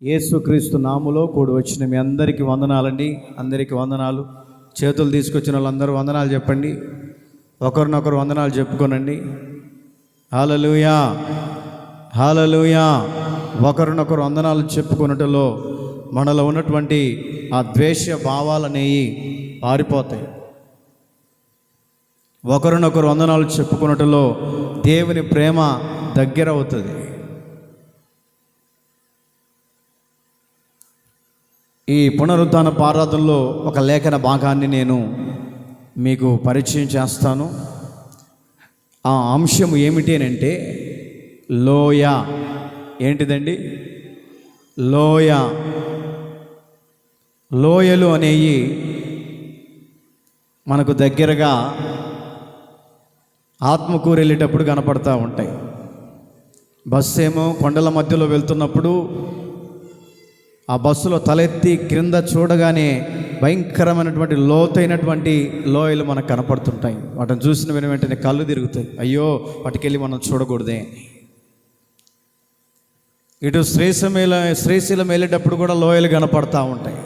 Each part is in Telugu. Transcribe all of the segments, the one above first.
యేసుక్రీస్తు నామములో కూడి వచ్చిన మీ అందరికీ వందనాలండి. అందరికీ వందనాలు. చేతులు తీసుకొచ్చిన వాళ్ళందరూ వందనాలు చెప్పండి. ఒకరినొకరు వందనాలు చెప్పుకోనండి. హల్లెలూయా, హల్లెలూయా. ఒకరినొకరు వందనాలు చెప్పుకున్నట్టులో మనలో ఉన్నటువంటి ఆ ద్వేష భావాలనేవి పారిపోతాయి. ఒకరినొకరు వందనాలు చెప్పుకున్నట్టులో దేవుని ప్రేమ దగ్గర అవుతుంది. ఈ పునరుద్ధాన ఆరాధనలో ఒక లేఖన భాగాన్ని నేను మీకు పరిచయం చేస్తాను. ఆ అంశం ఏమిటి అంటే లోయ. ఏంటిదండి? లోయ. లోయలు అనేవి మనకు దగ్గరగా ఆత్మకూరు వెళ్ళేటప్పుడు కనపడతా ఉంటాయి. బస్సు ఏమో కొండల మధ్యలో వెళ్తున్నప్పుడు ఆ బస్సులో తలెత్తి క్రింద చూడగానే భయంకరమైనటువంటి లోతైనటువంటి లోయలు మనకు కనపడుతుంటాయి. వాటిని చూసిన వెంటనే కళ్ళు తిరుగుతాయి. అయ్యో, వాటికెళ్ళి మనం చూడకూడదే. ఇటు శ్రీశైలం వెళ్ళేటప్పుడు కూడా లోయలు కనపడతా ఉంటాయి.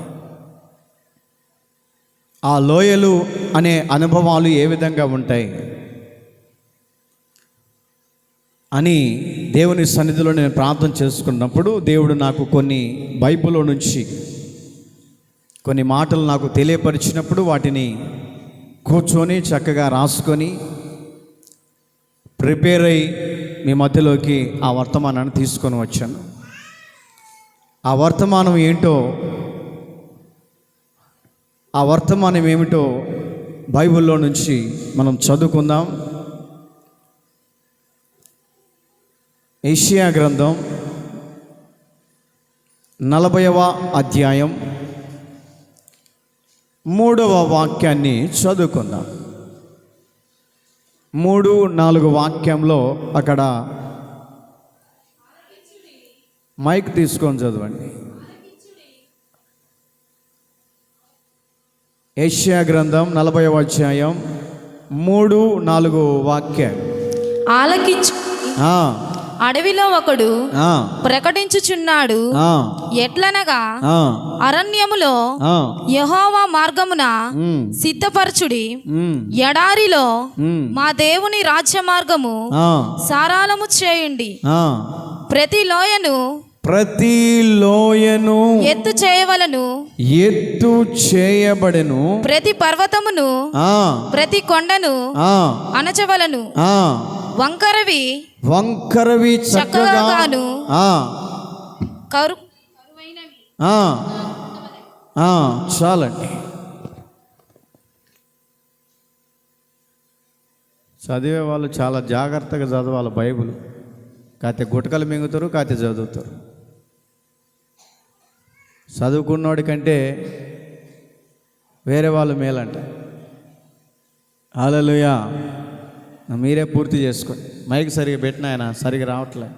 ఆ లోయలు అనే అనుభవాలు ఏ విధంగా ఉంటాయి అని దేవుని సన్నిధిలో నేను ప్రార్థన చేసుకున్నప్పుడు దేవుడు నాకు కొన్ని బైబిల్లో నుంచి కొన్ని మాటలు నాకు తెలియపరిచినప్పుడు వాటిని కూర్చొని చక్కగా రాసుకొని ప్రిపేర్ అయ్యి మీ మధ్యలోకి ఆ వర్తమానాన్ని తీసుకొని వచ్చాను. ఆ వర్తమానం ఏంటో, ఆ వర్తమానం ఏమిటో బైబిల్లో నుంచి మనం చదువుకుందాం. యెషయా గ్రంథం 40వ అధ్యాయం 3వ వాక్యాన్ని చదువుకుందాం. 3-4 వాక్యంలో అక్కడ మైక్ తీసుకొని చదవండి. యెషయా గ్రంథం 40వ అధ్యాయం 3-4 వాక్యాలు. ఆలకించు, అడవిలో ఒకడు ప్రకటించుచున్నాడు. ఎట్లనగా అరణ్యములో యెహోవా మార్గమున సిద్ధపరచుడి, ఎడారిలో మా దేవుని రాజ్య మార్గము సారాళము చేయండి. ప్రతి లోయను ఎత్తు చేయవలను, ఎత్తు చేయబడెను. ప్రతి పర్వతమును ప్రతి కొండను అణచవలను. వంకరవి చక్కగాను చాలండి. చదివే వాళ్ళు చాలా జాగ్రత్తగా చదవాలి బైబిల్. కాతే గుటకలు మింగుతారు, కాతే చదువుతారు. చదువుకున్నోడి కంటే వేరే వాళ్ళు మేలంట. హల్లెలూయా. మీరే పూర్తి చేసుకోండి. మైక్ సరిగా పెట్టిన ఆయన సరిగా రావట్లే.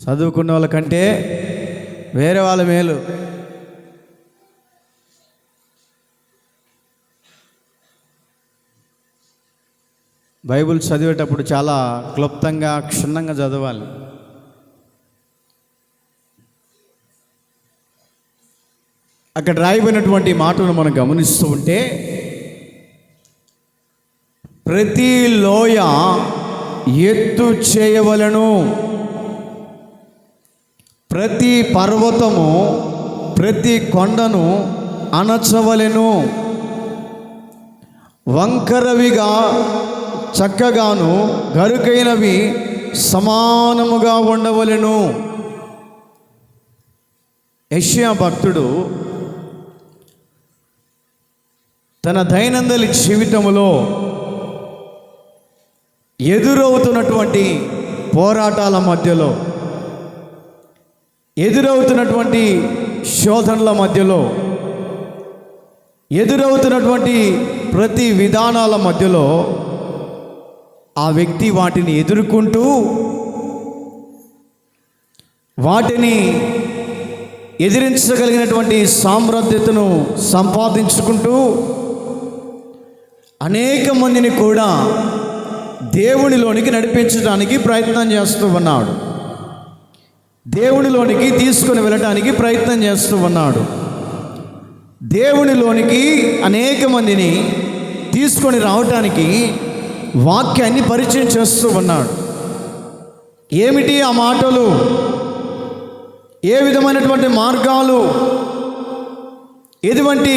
చదువుకున్న వాళ్ళకంటే వేరే వాళ్ళ మేలు. బైబిల్ చదివేటప్పుడు చాలా క్లుప్తంగా క్షుణ్ణంగా చదవాలి. అక్కడ రాయబడినటువంటి మాటలు మనం గమనిస్తూ ఉంటే, ప్రతి లోయ ఎత్తు చేయవలను, ప్రతి పర్వతము ప్రతి కొండను అణచవలెను, వంకరవిగా చక్కగాను గరుకైనవి సమానముగా ఉండవలెను. యెషయా భక్తుడు తన దైనందిన జీవితంలో ఎదురవుతున్నటువంటి పోరాటాల మధ్యలో, ఎదురవుతున్నటువంటి శోధనల మధ్యలో, ఎదురవుతున్నటువంటి ప్రతి విధానాల మధ్యలో ఆ వ్యక్తి వాటిని ఎదుర్కొంటూ, వాటిని ఎదిరించగలిగినటువంటి సామర్థ్యతను సంపాదించుకుంటూ అనేక మందిని కూడా దేవునిలోనికి నడిపించడానికి ప్రయత్నం చేస్తూ ఉన్నాడు. దేవునిలోనికి తీసుకొని వెళ్ళటానికి ప్రయత్నం చేస్తూ ఉన్నాడు. దేవునిలోనికి అనేక మందిని తీసుకొని రావటానికి వాక్యాన్ని పరిచయం చేస్తూ ఉన్నాడు. ఏమిటి ఆ మాటలు, ఏ విధమైనటువంటి మార్గాలు, ఎటువంటి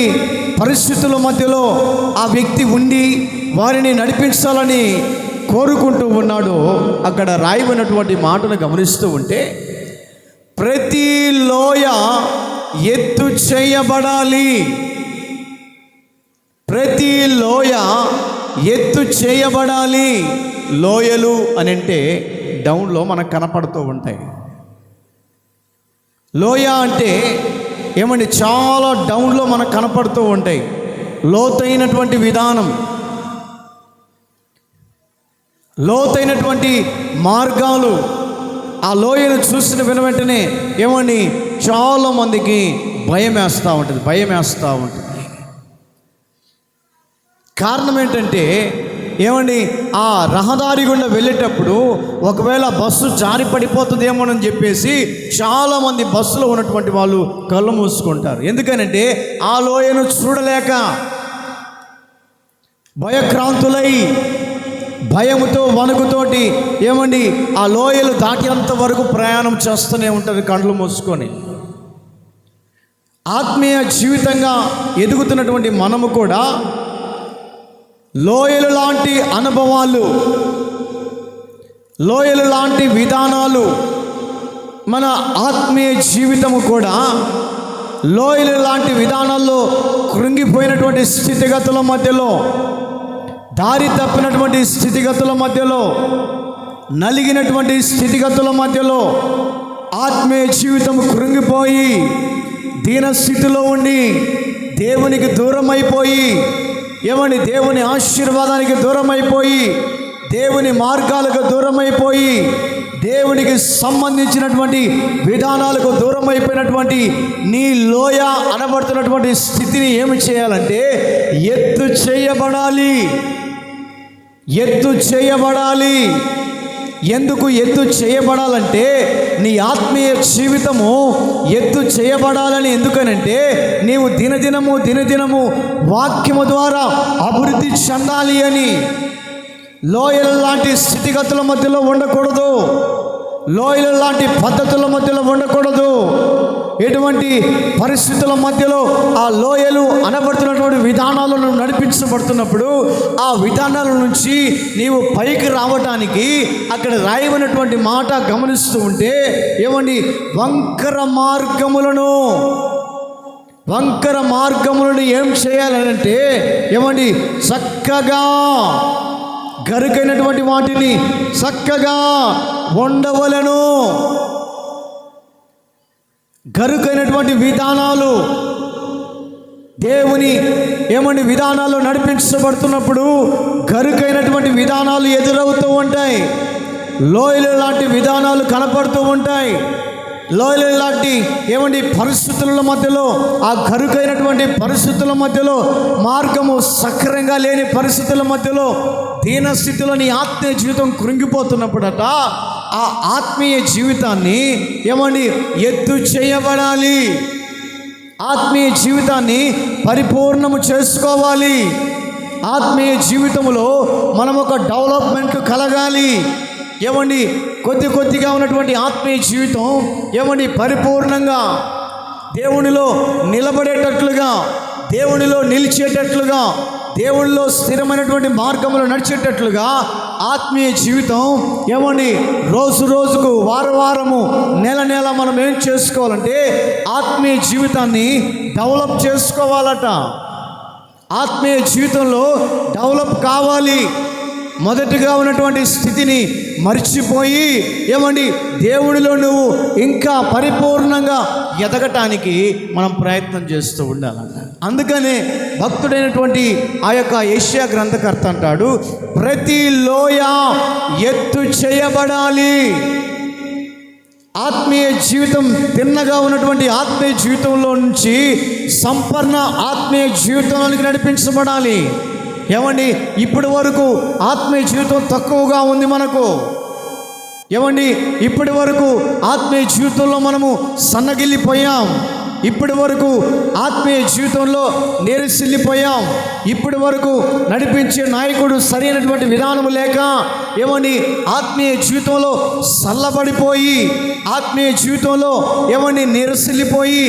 పరిస్థితుల మధ్యలో ఆ వ్యక్తి ఉండి వారిని నడిపించాలని కోరుకుంటూ ఉన్నాడో అక్కడ రాయబడినటువంటి మాటను గమనిస్తూ ఉంటే, ప్రతి లోయ ఎత్తు చేయబడాలి, ప్రతి లోయ ఎత్తు చేయబడాలి. లోయలు అని అంటే డౌన్లో మనకు కనపడుతూ ఉంటాయి. లోయ అంటే ఏమండి, చాలా డౌన్లో మనకు కనపడుతూ ఉంటాయి. లోతైనటువంటి విధానం, లోతైనటువంటి మార్గాలు. ఆ లోయను చూసిన వెంటనే ఏమండి, చాలామందికి భయం వేస్తూ ఉంటుంది. కారణం ఏంటంటే ఏమండి, ఆ రహదారి గుండా వెళ్ళేటప్పుడు ఒకవేళ బస్సు జారి పడిపోతుందేమోనని చెప్పేసి చాలామంది బస్సులో ఉన్నటువంటి వాళ్ళు కళ్ళు మూసుకుంటారు. ఎందుకనంటే ఆ లోయను చూడలేక భయక్రాంతులై భయముతో వణుకుతోటి ఏమండి ఆ లోయలు దాటినంత వరకు ప్రయాణం చేస్తూనే ఉంటారు కళ్ళు మూసుకొని. ఆత్మీయ జీవితంగా ఎదుగుతున్నటువంటి మనము కూడా లోయలు లాంటి అనుభవాలు, లోయలు లాంటి విధానాలు, మన ఆత్మీయ జీవితము కూడా లోయలు లాంటి విధానాల్లో కృంగిపోయినటువంటి స్థితిగతుల మధ్యలో, దారి తప్పినటువంటి స్థితిగతుల మధ్యలో, నలిగినటువంటి స్థితిగతుల మధ్యలో ఆత్మీయ జీవితం కృంగిపోయి దీనస్థితిలో ఉండి దేవునికి దూరం అయిపోయి ఏమని దేవుని ఆశీర్వాదానికి దూరం అయిపోయి, దేవుని మార్గాలకు దూరం అయిపోయి, దేవునికి సంబంధించినటువంటి విధానాలకు దూరం అయిపోయినటువంటి నీ లోయ అనబడుతున్నటువంటి స్థితిని ఏమి చేయాలంటే ఎత్తు చేయబడాలి, ఎత్తు చేయబడాలి. ఎందుకు ఎత్తు చేయబడాలంటే నీ ఆత్మీయ జీవితము ఎత్తు చేయబడాలని. ఎందుకనంటే నీవు దినదినము వాక్యము ద్వారా అభివృద్ధి చెందాలి అని. లోయల లాంటి స్థితిగతుల మధ్యలో ఉండకూడదు, లోయల లాంటి పద్ధతుల మధ్యలో ఉండకూడదు. ఎటువంటి పరిస్థితుల మధ్యలో ఆ లోయలు అనబడుతున్నటువంటి విధానాలను నడిపించబడుతున్నప్పుడు ఆ విధానాల నుంచి నీవు పైకి రావటానికి అక్కడ రాయబడినటువంటి మాట గమనిస్తూ ఉంటే ఏమండి, వంకర మార్గములను ఏం చేయాలంటే ఏమండి, చక్కగా గరుకైనటువంటి వాటిని చక్కగా ఉండవలను. గరుకైనటువంటి విధానాలు దేవుని ఏమండి విధానాలు నడిపించబడుతున్నప్పుడు గరుకైనటువంటి విధానాలు ఎదురవుతూ ఉంటాయి. లోయలు లాంటి విధానాలు కనపడుతూ ఉంటాయి. లోయలు లాంటి ఏమండి పరిస్థితుల మధ్యలో, ఆ గరుకైనటువంటి పరిస్థితుల మధ్యలో, మార్గము సక్రంగా లేని పరిస్థితుల మధ్యలో, దీనస్థితిలో నీ ఆత్మీయ జీవితం కృంగిపోతున్నప్పుడట ఆ ఆత్మీయ జీవితాన్ని ఏమండి ఎత్తు చేయబడాలి. ఆత్మీయ జీవితాన్ని పరిపూర్ణము చేసుకోవాలి. ఆత్మీయ జీవితంలో మనం ఒక డెవలప్మెంట్ కలగాలి. ఏమండి కొద్దిగా ఉన్నటువంటి ఆత్మీయ జీవితం ఏమండి పరిపూర్ణంగా దేవునిలో నిలబడేటట్లుగా, దేవునిలో నిలిచేటట్లుగా, దేవునిలో స్థిరమైనటువంటి మార్గంలో నడిచేటట్లుగా ఆత్మీయ జీవితం ఏమండి రోజుకు వారము నెల మనం ఏం చేసుకోవాలంటే ఆత్మీయ జీవితాన్ని డెవలప్ చేసుకోవాలట. ఆత్మీయ జీవితంలో డెవలప్ కావాలి. మొదటిగా ఉన్నటువంటి స్థితిని మర్చిపోయి ఏమండి దేవుడిలో నువ్వు ఇంకా పరిపూర్ణంగా ఎదగటానికి మనం ప్రయత్నం చేస్తూ ఉండాలన్న. అందుకనే భక్తుడైనటువంటి ఆ యొక్క యెషయా గ్రంథకర్త అంటాడు, ప్రతి లోయ ఎత్తు చేయబడాలి. ఆత్మీయ జీవితం తిన్నగా ఉన్నటువంటి ఆత్మీయ జీవితంలో నుంచి సంపూర్ణ ఆత్మీయ జీవితంలోనికి నడిపించబడాలి. ఏమండి ఇప్పటి వరకు ఆత్మీయ జీవితం తక్కువగా ఉంది మనకు. ఏమండి, ఇప్పటి వరకు ఆత్మీయ జీవితంలో మనము సన్నగిల్లిపోయాం. ఇప్పటి వరకు ఆత్మీయ జీవితంలో నీరసిల్లిపోయాం. ఇప్పటి వరకు నడిపించే నాయకుడు సరైనటువంటి విధానం లేక ఏమండి ఆత్మీయ జీవితంలో సల్లబడిపోయి, ఆత్మీయ జీవితంలో ఏమండి నీరసిల్లిపోయి,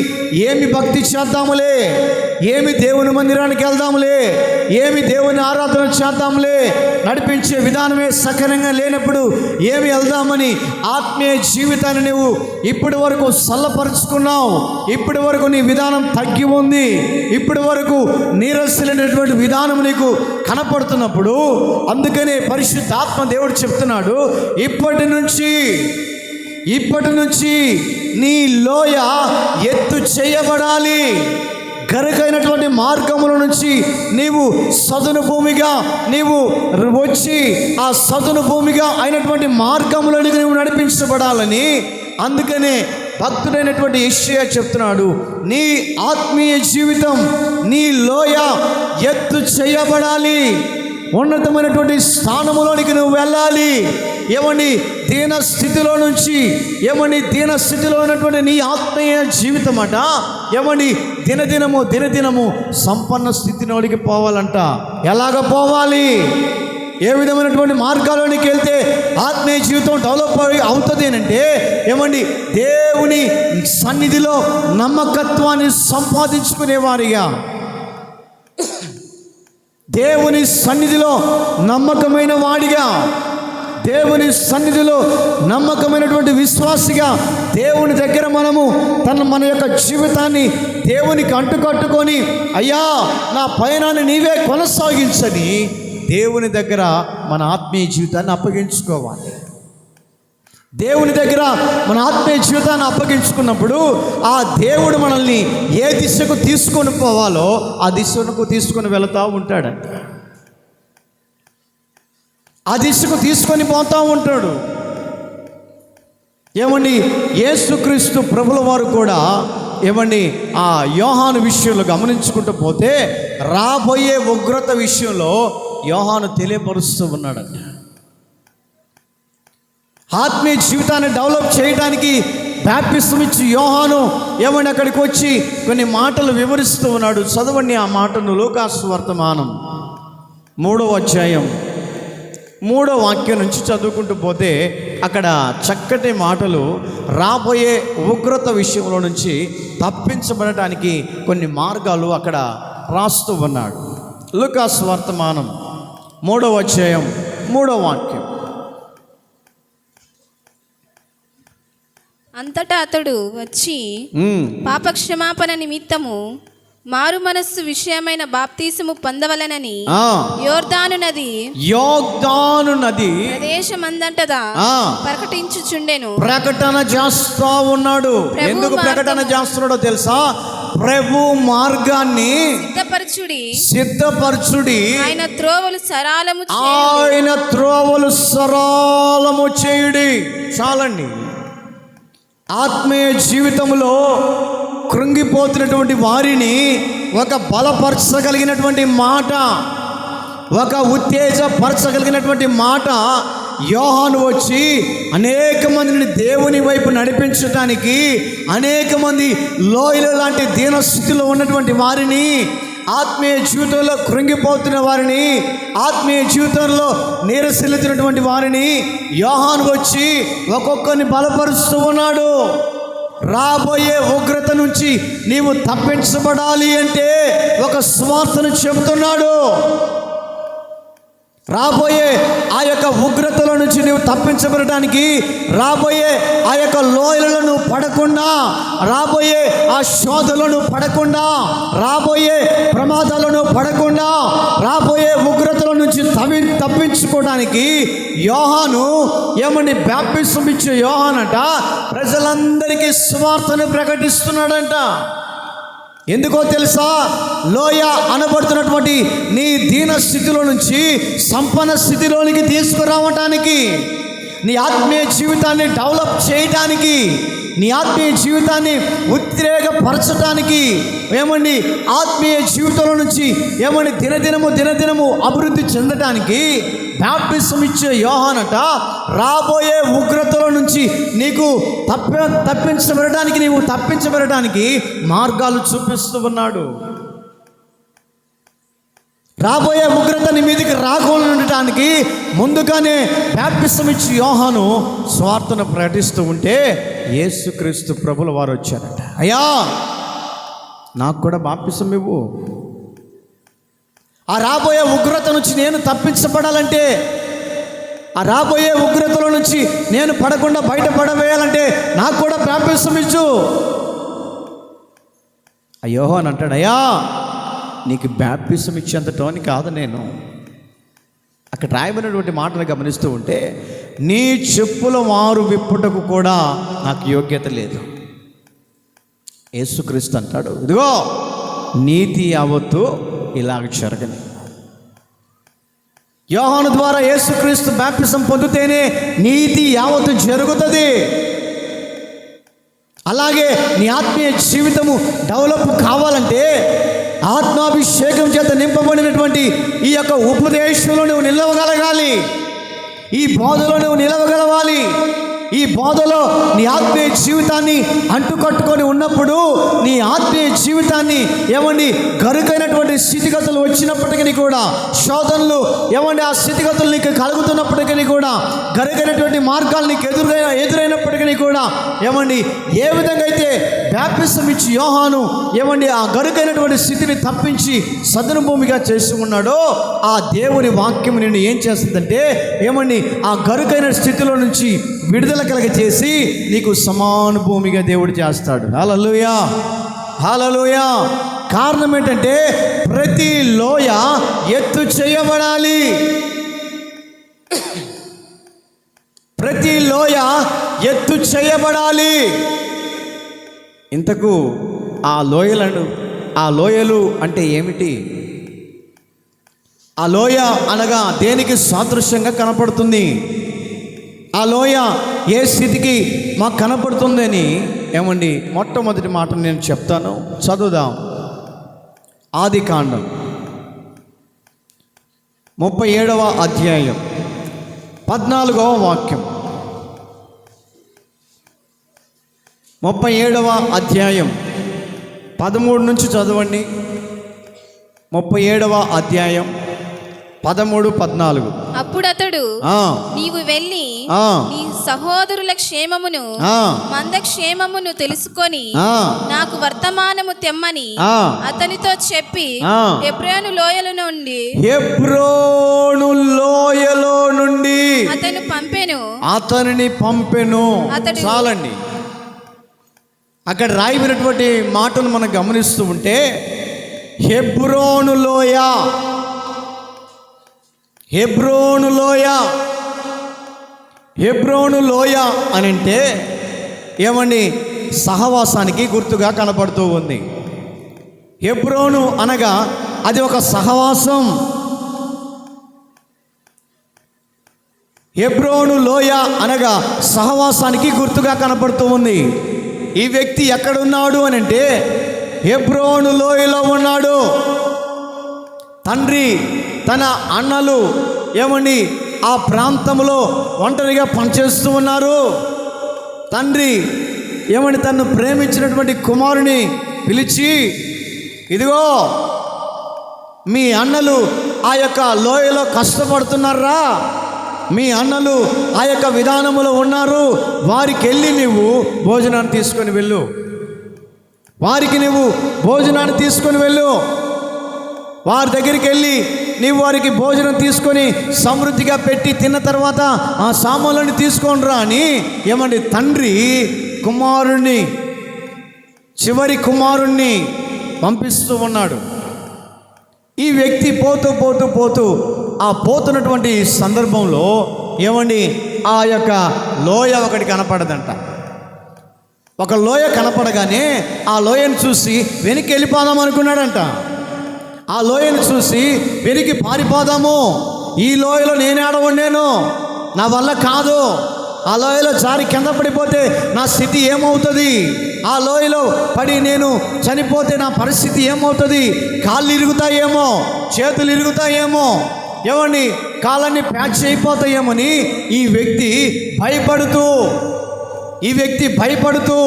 ఏమి భక్తి చేద్దాములే, ఏమి దేవుని మందిరానికి వెళ్దాములే, ఏమి దేవుని ఆరాధన చేద్దాములే, నడిపించే విధానమే సకరంగా లేనప్పుడు ఏమి వెళ్దామని ఆత్మీయ జీవితాన్ని నువ్వు ఇప్పటి వరకు సల్లపరుచుకున్నావు. ఇప్పటి వరకు నీ విధానం తగ్గి ఉంది. ఇప్పటి వరకు నీరసిల్లినటువంటి విధానం నీకు కనపడుతున్నప్పుడు, అందుకనే పరిశుద్ధాత్మ దేవుడు చెప్తున్నాడు, ఇప్పటి నుంచి నీ లోయ ఎత్తు చేయబడాలి. గరుకైనటువంటి మార్గముల నుంచి నీవు సదును భూమిగా నీవు వచ్చి ఆ సదును భూమిగా అయినటువంటి మార్గములను నీవు నడిపించబడాలని. అందుకనే భక్తుడైనటువంటి యెషయా చెప్తున్నాడు, నీ ఆత్మీయ జీవితం, నీ లోయ ఎత్తు చేయబడాలి. ఉన్నతమైనటువంటి స్థానములోనికి నువ్వు వెళ్ళాలి. ఏమండి, దీన స్థితిలో నుంచి దీన స్థితిలో ఉన్నటువంటి నీ ఆత్మీయ జీవితం అట ఏమండి దినదినము సంపన్న స్థితిలోనికి పోవాలంట. ఎలాగ పోవాలి? ఏ విధమైనటువంటి మార్గాల్లోనికి వెళ్తే ఆత్మీయ జీవితం డెవలప్ అవుతుంది అంటే ఏమండి, దేవుని సన్నిధిలో నమ్మకత్వాన్ని సంపాదించుకునేవారిగా, దేవుని సన్నిధిలో నమ్మకమైన వాడిగా, దేవుని సన్నిధిలో నమ్మకమైనటువంటి విశ్వాసిగా, దేవుని దగ్గర మనము మన యొక్క జీవితాన్ని దేవునికి అంటుకట్టుకొని, అయ్యా నా పయనాన్ని నీవే కొనసాగించని దేవుని దగ్గర మన ఆత్మీయ జీవితాన్ని అప్పగించుకోవాలి. దేవుని దగ్గర మన ఆత్మీయ జీవితాన్ని అప్పగించుకున్నప్పుడు ఆ దేవుడు మనల్ని ఏ దిశకు తీసుకొని పోవాలో ఆ దిశకు తీసుకొని వెళుతూ ఉంటాడంట. ఆ దిశకు తీసుకొని పోతూ ఉంటాడు. ఏమండి, యేసుక్రీస్తు ప్రభుల వారు కూడా ఏమండి ఆ యోహాను విషయంలో గమనించుకుంటూ పోతే రాబోయే ఉగ్రత విషయంలో యోహాను తెలియపరుస్తూ ఉన్నాడంట. ఆత్మీయ జీవితాన్ని డెవలప్ చేయడానికి బాప్టిజం ఇచ్చి యోహాను ఏమని అక్కడికి వచ్చి కొన్ని మాటలు వివరిస్తూ ఉన్నాడు. చదవండి ఆ మాటను. లూకాసు వర్తమానం 3వ అధ్యాయం 3వ వాక్యం నుంచి చదువుకుంటూ పోతే అక్కడ చక్కటి మాటలు రాబోయే ఉగ్రత విషయంలో నుంచి తప్పించబడటానికి కొన్ని మార్గాలు అక్కడ రాస్తూ ఉన్నాడు. లూకాసు వర్తమానం 3వ అధ్యాయం 3వ వాక్యం. అంతటా అతడు వచ్చి పాపక్షమాపణ నిమిత్తము మారు మనస్సు విషయమైన బాప్తీసము పొందవలెనని యోర్దాను నది ప్రదేశమందంతటా ప్రకటించుచుండెను. ప్రకటన చేస్తా ఉన్నాడు. ఎందుకు ప్రకటన చేస్తున్నాడో తెలుసా? ప్రభు మార్గాన్ని సిద్ధపరచుడి, ఆయన త్రోవలు సరళము చేయుడి. చాలండి. ఆత్మీయ జీవితంలో కృంగిపోతున్నటువంటి వారిని ఒక బలపరచగలిగినటువంటి మాట, ఒక ఉత్తేజపరచగలిగినటువంటి మాట యోహాను వచ్చి అనేక మందిని దేవుని వైపు నడిపించడానికి, అనేక మంది లోయల లాంటి దీనస్థితిలో ఉన్నటువంటి వారిని, ఆత్మీయ జీవితంలో కృంగిపోతున్న వారిని, ఆత్మీయ జీవితంలో నీరసిల్లుతున్నటువంటి వారిని యోహాను వచ్చి ఒక్కొక్కరిని బలపరుస్తూ ఉన్నాడు. రాబోయే ఉగ్రత నుంచి నీవు తప్పించబడాలి అంటే ఒక సువార్తను చెబుతున్నాడు. రాబోయే ఆ యొక్క ఉగ్రతల నుంచి నీవు తప్పించబడటానికి, రాబోయే ఆ యొక్క లోయలను పడకుండా, రాబోయే ఆ శోధలను పడకుండా, రాబోయే ప్రమాదాలను పడకుండా, రాబోయే ఉగ్రతల నుంచి తప్పించుకోవడానికి యోహాను ఏమని బాప్తిసం ఇచ్చే యోహానట ప్రజలందరికీ సువార్తను ప్రకటిస్తున్నాడంట. ఎందుకో తెలుసా? లోయ అనబడుతున్నటువంటి నీ దీన స్థితిలో నుంచి సంపన్న స్థితిలోనికి తీసుకురావటానికి, నీ ఆత్మీయ జీవితాన్ని డెవలప్ చేయటానికి, నీ ఆత్మీయ జీవితాన్ని ఉద్రేకపరచడానికి, ఏమండి ఆత్మీయ జీవితంలో నుంచి దినదినము అభివృద్ధి చెందటానికి బాప్టిసం ఇచ్చే యోహానట రాబోయే ఉగ్రతలో నుంచి నీకు తప్పించబడడానికి మార్గాలు చూపిస్తూ ఉన్నాడు. రాబోయే ఉగ్రత నీ మీదకి రాకుండా ఉండటానికి ముందుగానే బాప్టిసం ఇచ్చి యోహాను స్వార్థను ప్రకటిస్తూ ఉంటే యేసుక్రీస్తు ప్రభుల వారు వచ్చారట. అయ్యా, నాకు కూడా బాప్టిసం ఇవ్వు. ఆ రాబోయే ఉగ్రత నుంచి నేను తప్పించబడాలంటే, ఆ రాబోయే ఉగ్రతల నుంచి నేను పడకుండా బయటపడవేయాలంటే నాకు కూడా బాప్టిసం ఇచ్చు. అయ్యో అని అంటాడు, అయ్యా నీకు బాప్టిసం ఇచ్చేంత టోని కాదు నేను. అక్కడ రాయబడినటువంటి మాటలు గమనిస్తూ ఉంటే నీ చెప్పుల మారు విప్పుటకు కూడా నాకు యోగ్యత లేదు. యేసుక్రీస్తు అంటాడు, ఇదిగో నీతి యావత్తు ఇలాగ జరగని. యోహాను ద్వారా యేసుక్రీస్తు బాప్టిసం పొందితేనే నీతి యావత్తు జరుగుతుంది. అలాగే నీ ఆత్మీయ జీవితము డెవలప్ కావాలంటే ఆత్మాభిషేకం చేత నింపబడినటువంటి ఈ యొక్క ఉపదేశంలో నువ్వు నిలవగలగాలి. ఈ బోధలో నువ్వు నిలవగలవాలి. ఈ బోధలో నీ ఆత్మీయ జీవితాన్ని అంటుకట్టుకొని ఉన్నప్పుడు నీ ఆత్మీయ జీవితాన్ని గరుకైనటువంటి స్థితిగతులు వచ్చినప్పటికీ కూడా, శోధనలు ఆ స్థితిగతులు నీకు కలుగుతున్నప్పటికీ కూడా, గరుకైనటువంటి మార్గాలు నీకు ఎదురైనప్పటికీ కూడా ఏ విధంగా అయితే బాప్టిసం ఇచ్చి యోహాను ఆ గరుకైనటువంటి స్థితిని తప్పించి సదన భూమిగా చేసి ఉన్నాడో, ఆ దేవుని వాక్యం నిన్ను ఏం చేస్తుందంటే ఆ గరుకైన స్థితిలో నుంచి విడుదల కలగచేసి నీకు సమాన భూమిగా దేవుడు చేస్తాడు. హల్లెలూయా, హల్లెలూయా. కారణం ఏంటంటే ప్రతి లోయ ఎత్తు చేయబడాలి. ప్రతి లోయ ఎత్తు చేయబడాలి. ఇంతకు ఆ లోయలు అంటే ఏమిటి? ఆ లోయ అనగా దేనికి సాదృశ్యంగా కనపడుతుంది? ఆ లోయ ఏ స్థితికి మాకు కనపడుతుందని మొట్టమొదటి మాట నేను చెప్తాను. చదువుదాం. ఆదికాండం 37వ అధ్యాయం 14వ వాక్యం. 37వ అధ్యాయం 13 నుంచి చదవండి. 37వ అధ్యాయం 13, 14. అప్పుడు అతడు, నీవు వెళ్ళి నీ సహోదరుల క్షేమమును మంద క్షేమమును తెలుసుకొని నాకు వర్తమానము తెమ్మని అతనితో చెప్పి హెబ్రోను లోయల నుండి అతనిని పంపెను. చాలండి. అక్కడ రాయబడినటువంటి మాటను మనం గమనిస్తూ ఉంటే హెబ్రోను లోయ అని అంటే సహవాసానికి గుర్తుగా కనపడుతూ ఉంది. హెబ్రోను అనగా అది ఒక సహవాసం. హెబ్రోను లోయ అనగా సహవాసానికి గుర్తుగా కనపడుతూ ఉంది. ఈ వ్యక్తి ఎక్కడున్నాడు అని అంటే హెబ్రోను లోయలో ఉన్నాడు. తండ్రి తన అన్నలు ఆ ప్రాంతంలో ఒంటరిగా పనిచేస్తూ ఉన్నారు. తండ్రి తన్ను ప్రేమించినటువంటి కుమారుని పిలిచి, ఇదిగో మీ అన్నలు ఆ యొక్క లోయలో కష్టపడుతున్నారా, మీ అన్నలు ఆ యొక్క విధానములో ఉన్నారు, వారికి వెళ్ళి నువ్వు భోజనాన్ని తీసుకొని వెళ్ళు, వారికి నువ్వు భోజనాన్ని తీసుకొని వెళ్ళు, వారి దగ్గరికి వెళ్ళి నీవు వారికి భోజనం తీసుకొని సమృద్ధిగా పెట్టి తిన్న తర్వాత ఆ సామాన్లను తీసుకొని రా అని తండ్రి కుమారుణ్ణి, చివరి కుమారుణ్ణి పంపిస్తూ ఉన్నాడు. ఈ వ్యక్తి పోతూ ఆ పోతున్నటువంటి సందర్భంలో ఆ యొక్క లోయ ఒకటి కనపడదంట. ఒక లోయ కనపడగానే ఆ లోయను చూసి వెనక్కి వెళ్ళిపోదాం అనుకున్నాడంట. ఆ లోయను చూసి వెనక్కి పారిపోదాము, ఈ లోయలో నేను ఆడవండాను, నా వల్ల కాదు, ఆ లోయలో జారి కింద పడిపోతే నా స్థితి ఏమవుతుంది, ఆ లోయలో పడి నేను చనిపోతే నా పరిస్థితి ఏమవుతుంది, కాళ్ళు ఇరుగుతాయేమో, చేతులు ఇరుగుతాయేమో, ఏమండి కాళ్ళని ప్యాచ్ అయిపోతాయేమని ఈ వ్యక్తి భయపడుతూ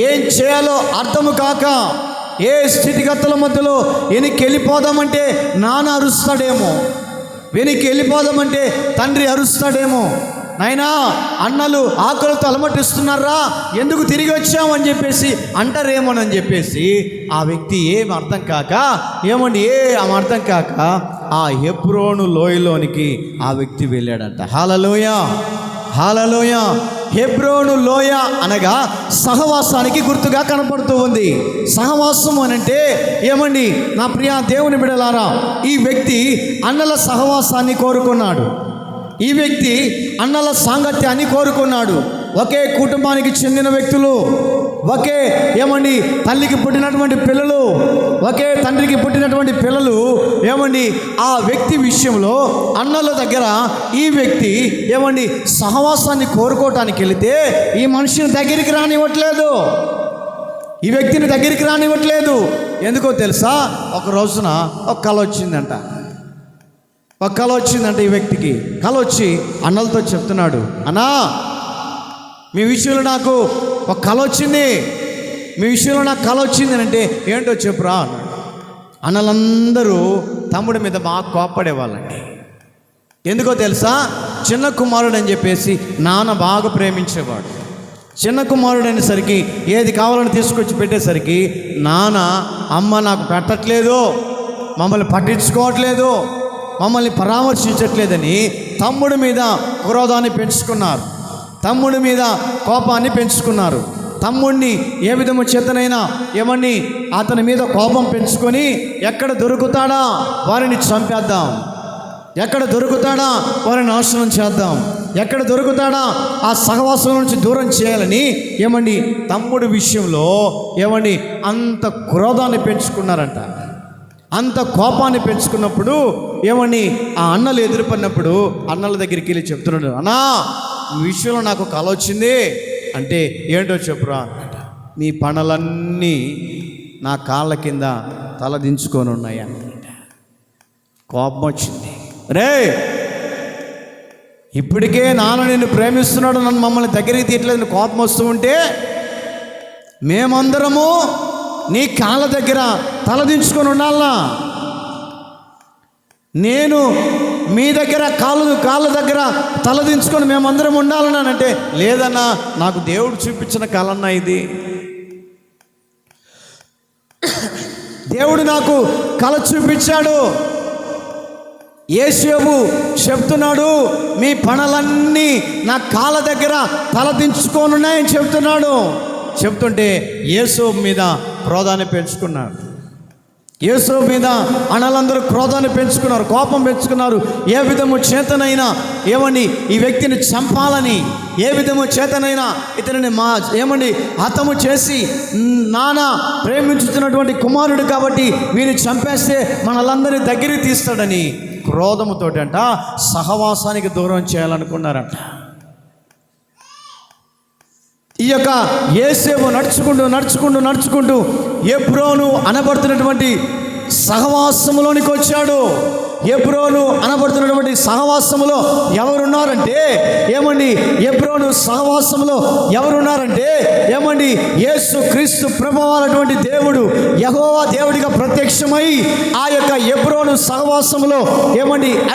ఏం చేయాలో అర్థము కాక ఏ స్థితిగతుల మధ్యలో వెనక్కి వెళ్ళిపోదామంటే నాన్న అరుస్తాడేమో, వెనక్కి వెళ్ళిపోదామంటే తండ్రి అరుస్తాడేమో, నాయనా అన్నలు ఆకలితో అలమటిస్తున్నారా, ఎందుకు తిరిగి వచ్చామని చెప్పేసి అంటారేమోనని చెప్పేసి ఆ వ్యక్తి ఏం అర్థం కాక అర్థం కాక ఆ హెబ్రోను లోయలోనికి ఆ వ్యక్తి వెళ్ళాడంట. హల్లెలూయా. హెబ్రోను లోయ అనగా సహవాసానికి గుర్తుగా కనపడుతూ ఉంది. సహవాసం అనంటే ఏమండి నా ప్రియ దేవుని బిడ్డలారా, ఈ వ్యక్తి అన్నల సహవాసాన్ని కోరుకున్నాడు. ఈ వ్యక్తి అన్నల సాంగత్యాన్ని కోరుకున్నాడు. ఒకే కుటుంబానికి చెందిన వ్యక్తులు, ఒకే తల్లికి పుట్టినటువంటి పిల్లలు, ఒకే తండ్రికి పుట్టినటువంటి పిల్లలు ఆ వ్యక్తి విషయంలో అన్నల దగ్గర ఈ వ్యక్తి సహవాసాన్ని కోరుకోవటానికి వెళితే ఈ మనిషిని దగ్గరికి రానివ్వట్లేదు, ఈ వ్యక్తిని దగ్గరికి రానివ్వట్లేదు. ఎందుకో తెలుసా? ఒక రోజున ఒక కళ వచ్చిందంట. ఈ వ్యక్తికి కళ వచ్చి అన్నలతో చెప్తున్నాడు, అన్నా మీ విషయంలో నాకు ఒక కళ వచ్చింది, అని అంటే ఏంటో చెప్పురా అన్నాడు. అన్నలందరూ తమ్ముడి మీద బాగా కోప్పడేవాళ్ళండి. ఎందుకో తెలుసా? చిన్న కుమారుడు అని చెప్పేసి నాన్న బాగా ప్రేమించేవాడు. చిన్న కుమారుడు అనేసరికి ఏది కావాలని తీసుకొచ్చి పెట్టేసరికి నాన్న అమ్మ నాకు పెట్టట్లేదు, మమ్మల్ని పట్టించుకోవట్లేదు, మమ్మల్ని పరామర్శించట్లేదని తమ్ముడి మీద క్రోధాన్ని పెంచుకున్నారు, తమ్ముడి మీద కోపాన్ని పెంచుకున్నారు. తమ్ముడిని ఏ విధము చేతనైనా అతని మీద కోపం పెంచుకొని ఎక్కడ దొరుకుతాడా వారిని చంపేద్దాం, ఎక్కడ దొరుకుతాడా వారిని నాశనం చేద్దాం, ఎక్కడ దొరుకుతాడా ఆ సహవాసం నుంచి దూరం చేయాలని తమ్ముడి విషయంలో అంత క్రోధాన్ని పెంచుకున్నారంట. అంత కోపాన్ని పెంచుకున్నప్పుడు ఆ అన్నలు ఎదురుపడినప్పుడు అన్నల దగ్గరికి వెళ్ళి చెప్తున్నాడు, అన్నా ఈ విషయంలో నాకు కల వచ్చింది అంటే ఏంటో చెప్పురా అన్నట. నీ పనులన్నీ నా కాళ్ళ కింద తలదించుకొని ఉన్నాయి అన్నట. కోపం వచ్చింది. రే ఇప్పటికే నాన్న నిన్ను ప్రేమిస్తున్నాడు, నన్ను మమ్మల్ని దగ్గరికి తీయట్లేదు, కోపం వస్తూ ఉంటే మేమందరము నీ కాళ్ళ దగ్గర తలదించుకొని ఉండాలనా? నేను మీ దగ్గర కాళ్ళ దగ్గర తలదించుకొని మేమందరం ఉండాలన్నానంటే లేదన్నా నాకు దేవుడు చూపించిన కలన్నా ఇది, దేవుడు నాకు కల చూపించాడు. యేసేపు చెప్తున్నాడు మీ పనులన్నీ నా కాళ్ళ దగ్గర తలదించుకొని ఉన్నాయని చెప్తుంటే యేసేపు మీద క్రోధాన్ని పెంచుకున్నాడు. యేసేపు మీద అన్నలందరూ క్రోధాన్ని పెంచుకున్నారు, కోపం పెంచుకున్నారు. ఏ విధము చేతనైనా ఈ వ్యక్తిని చంపాలని, ఏ విధము చేతనైనా ఇతనిని హతము చేసి నాన్న ప్రేమించుతున్నటువంటి కుమారుడు కాబట్టి వీరిని చంపేస్తే మనలందరినీ దగ్గరికి తీస్తాడని క్రోధముతోటి సహవాసానికి దూరం చేయాలనుకున్నారంట. ఈ యొక్క యేసేపు నడుచుకుంటూ హెబ్రోను అనబడుతున్నటువంటి సహవాసములోనికి వచ్చాడు. హెబ్రోను అనబడుతున్నటువంటి సహవాసములో ఎవరున్నారంటే హెబ్రోను సహవాసములో ఎవరున్నారంటే యేసు క్రీస్తు ప్రభువైనటువంటి దేవుడు యెహోవా దేవుడిగా ప్రత్యక్షమై ఆ యొక్క హెబ్రోను సహవాసములో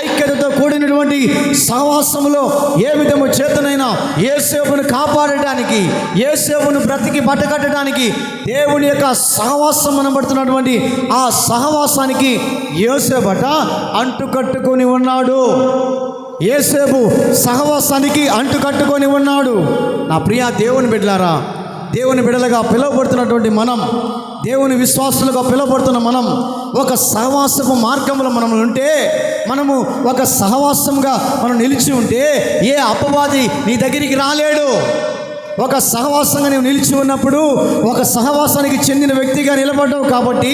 ఐక్యతతో కూడినటువంటి సహవాసములో ఏ విధము చేతనైనా యేసేపును కాపాడటానికి, యేసేపును బ్రతికి బట్టకట్టడానికి దేవుని యొక్క సహవాసం అనబడుతున్నటువంటి ఆ సహవాసానికి యోసేపట అంటుకట్టుకొని ఉన్నాడు. యేసేపు సహవాసానికి అంటుకట్టుకొని ఉన్నాడు. నా ప్రియ దేవుని బిడ్డలారా, దేవుని బిడ్డలుగా పిలువబడుతున్నటువంటి మనం, దేవుని విశ్వాసులుగా పిలువబడుతున్న మనం ఒక సహవాసపు మార్గంలో మనం ఉంటే, మనము ఒక సహవాసంగా మనం నిలిచి ఉంటే ఏ అపవాది నీ దగ్గరికి రాలేడు. ఒక సహవాసంగా నీవు నిలిచి ఉన్నప్పుడు ఒక సహవాసానికి చెందిన వ్యక్తిగా నిలబడ్డావు కాబట్టి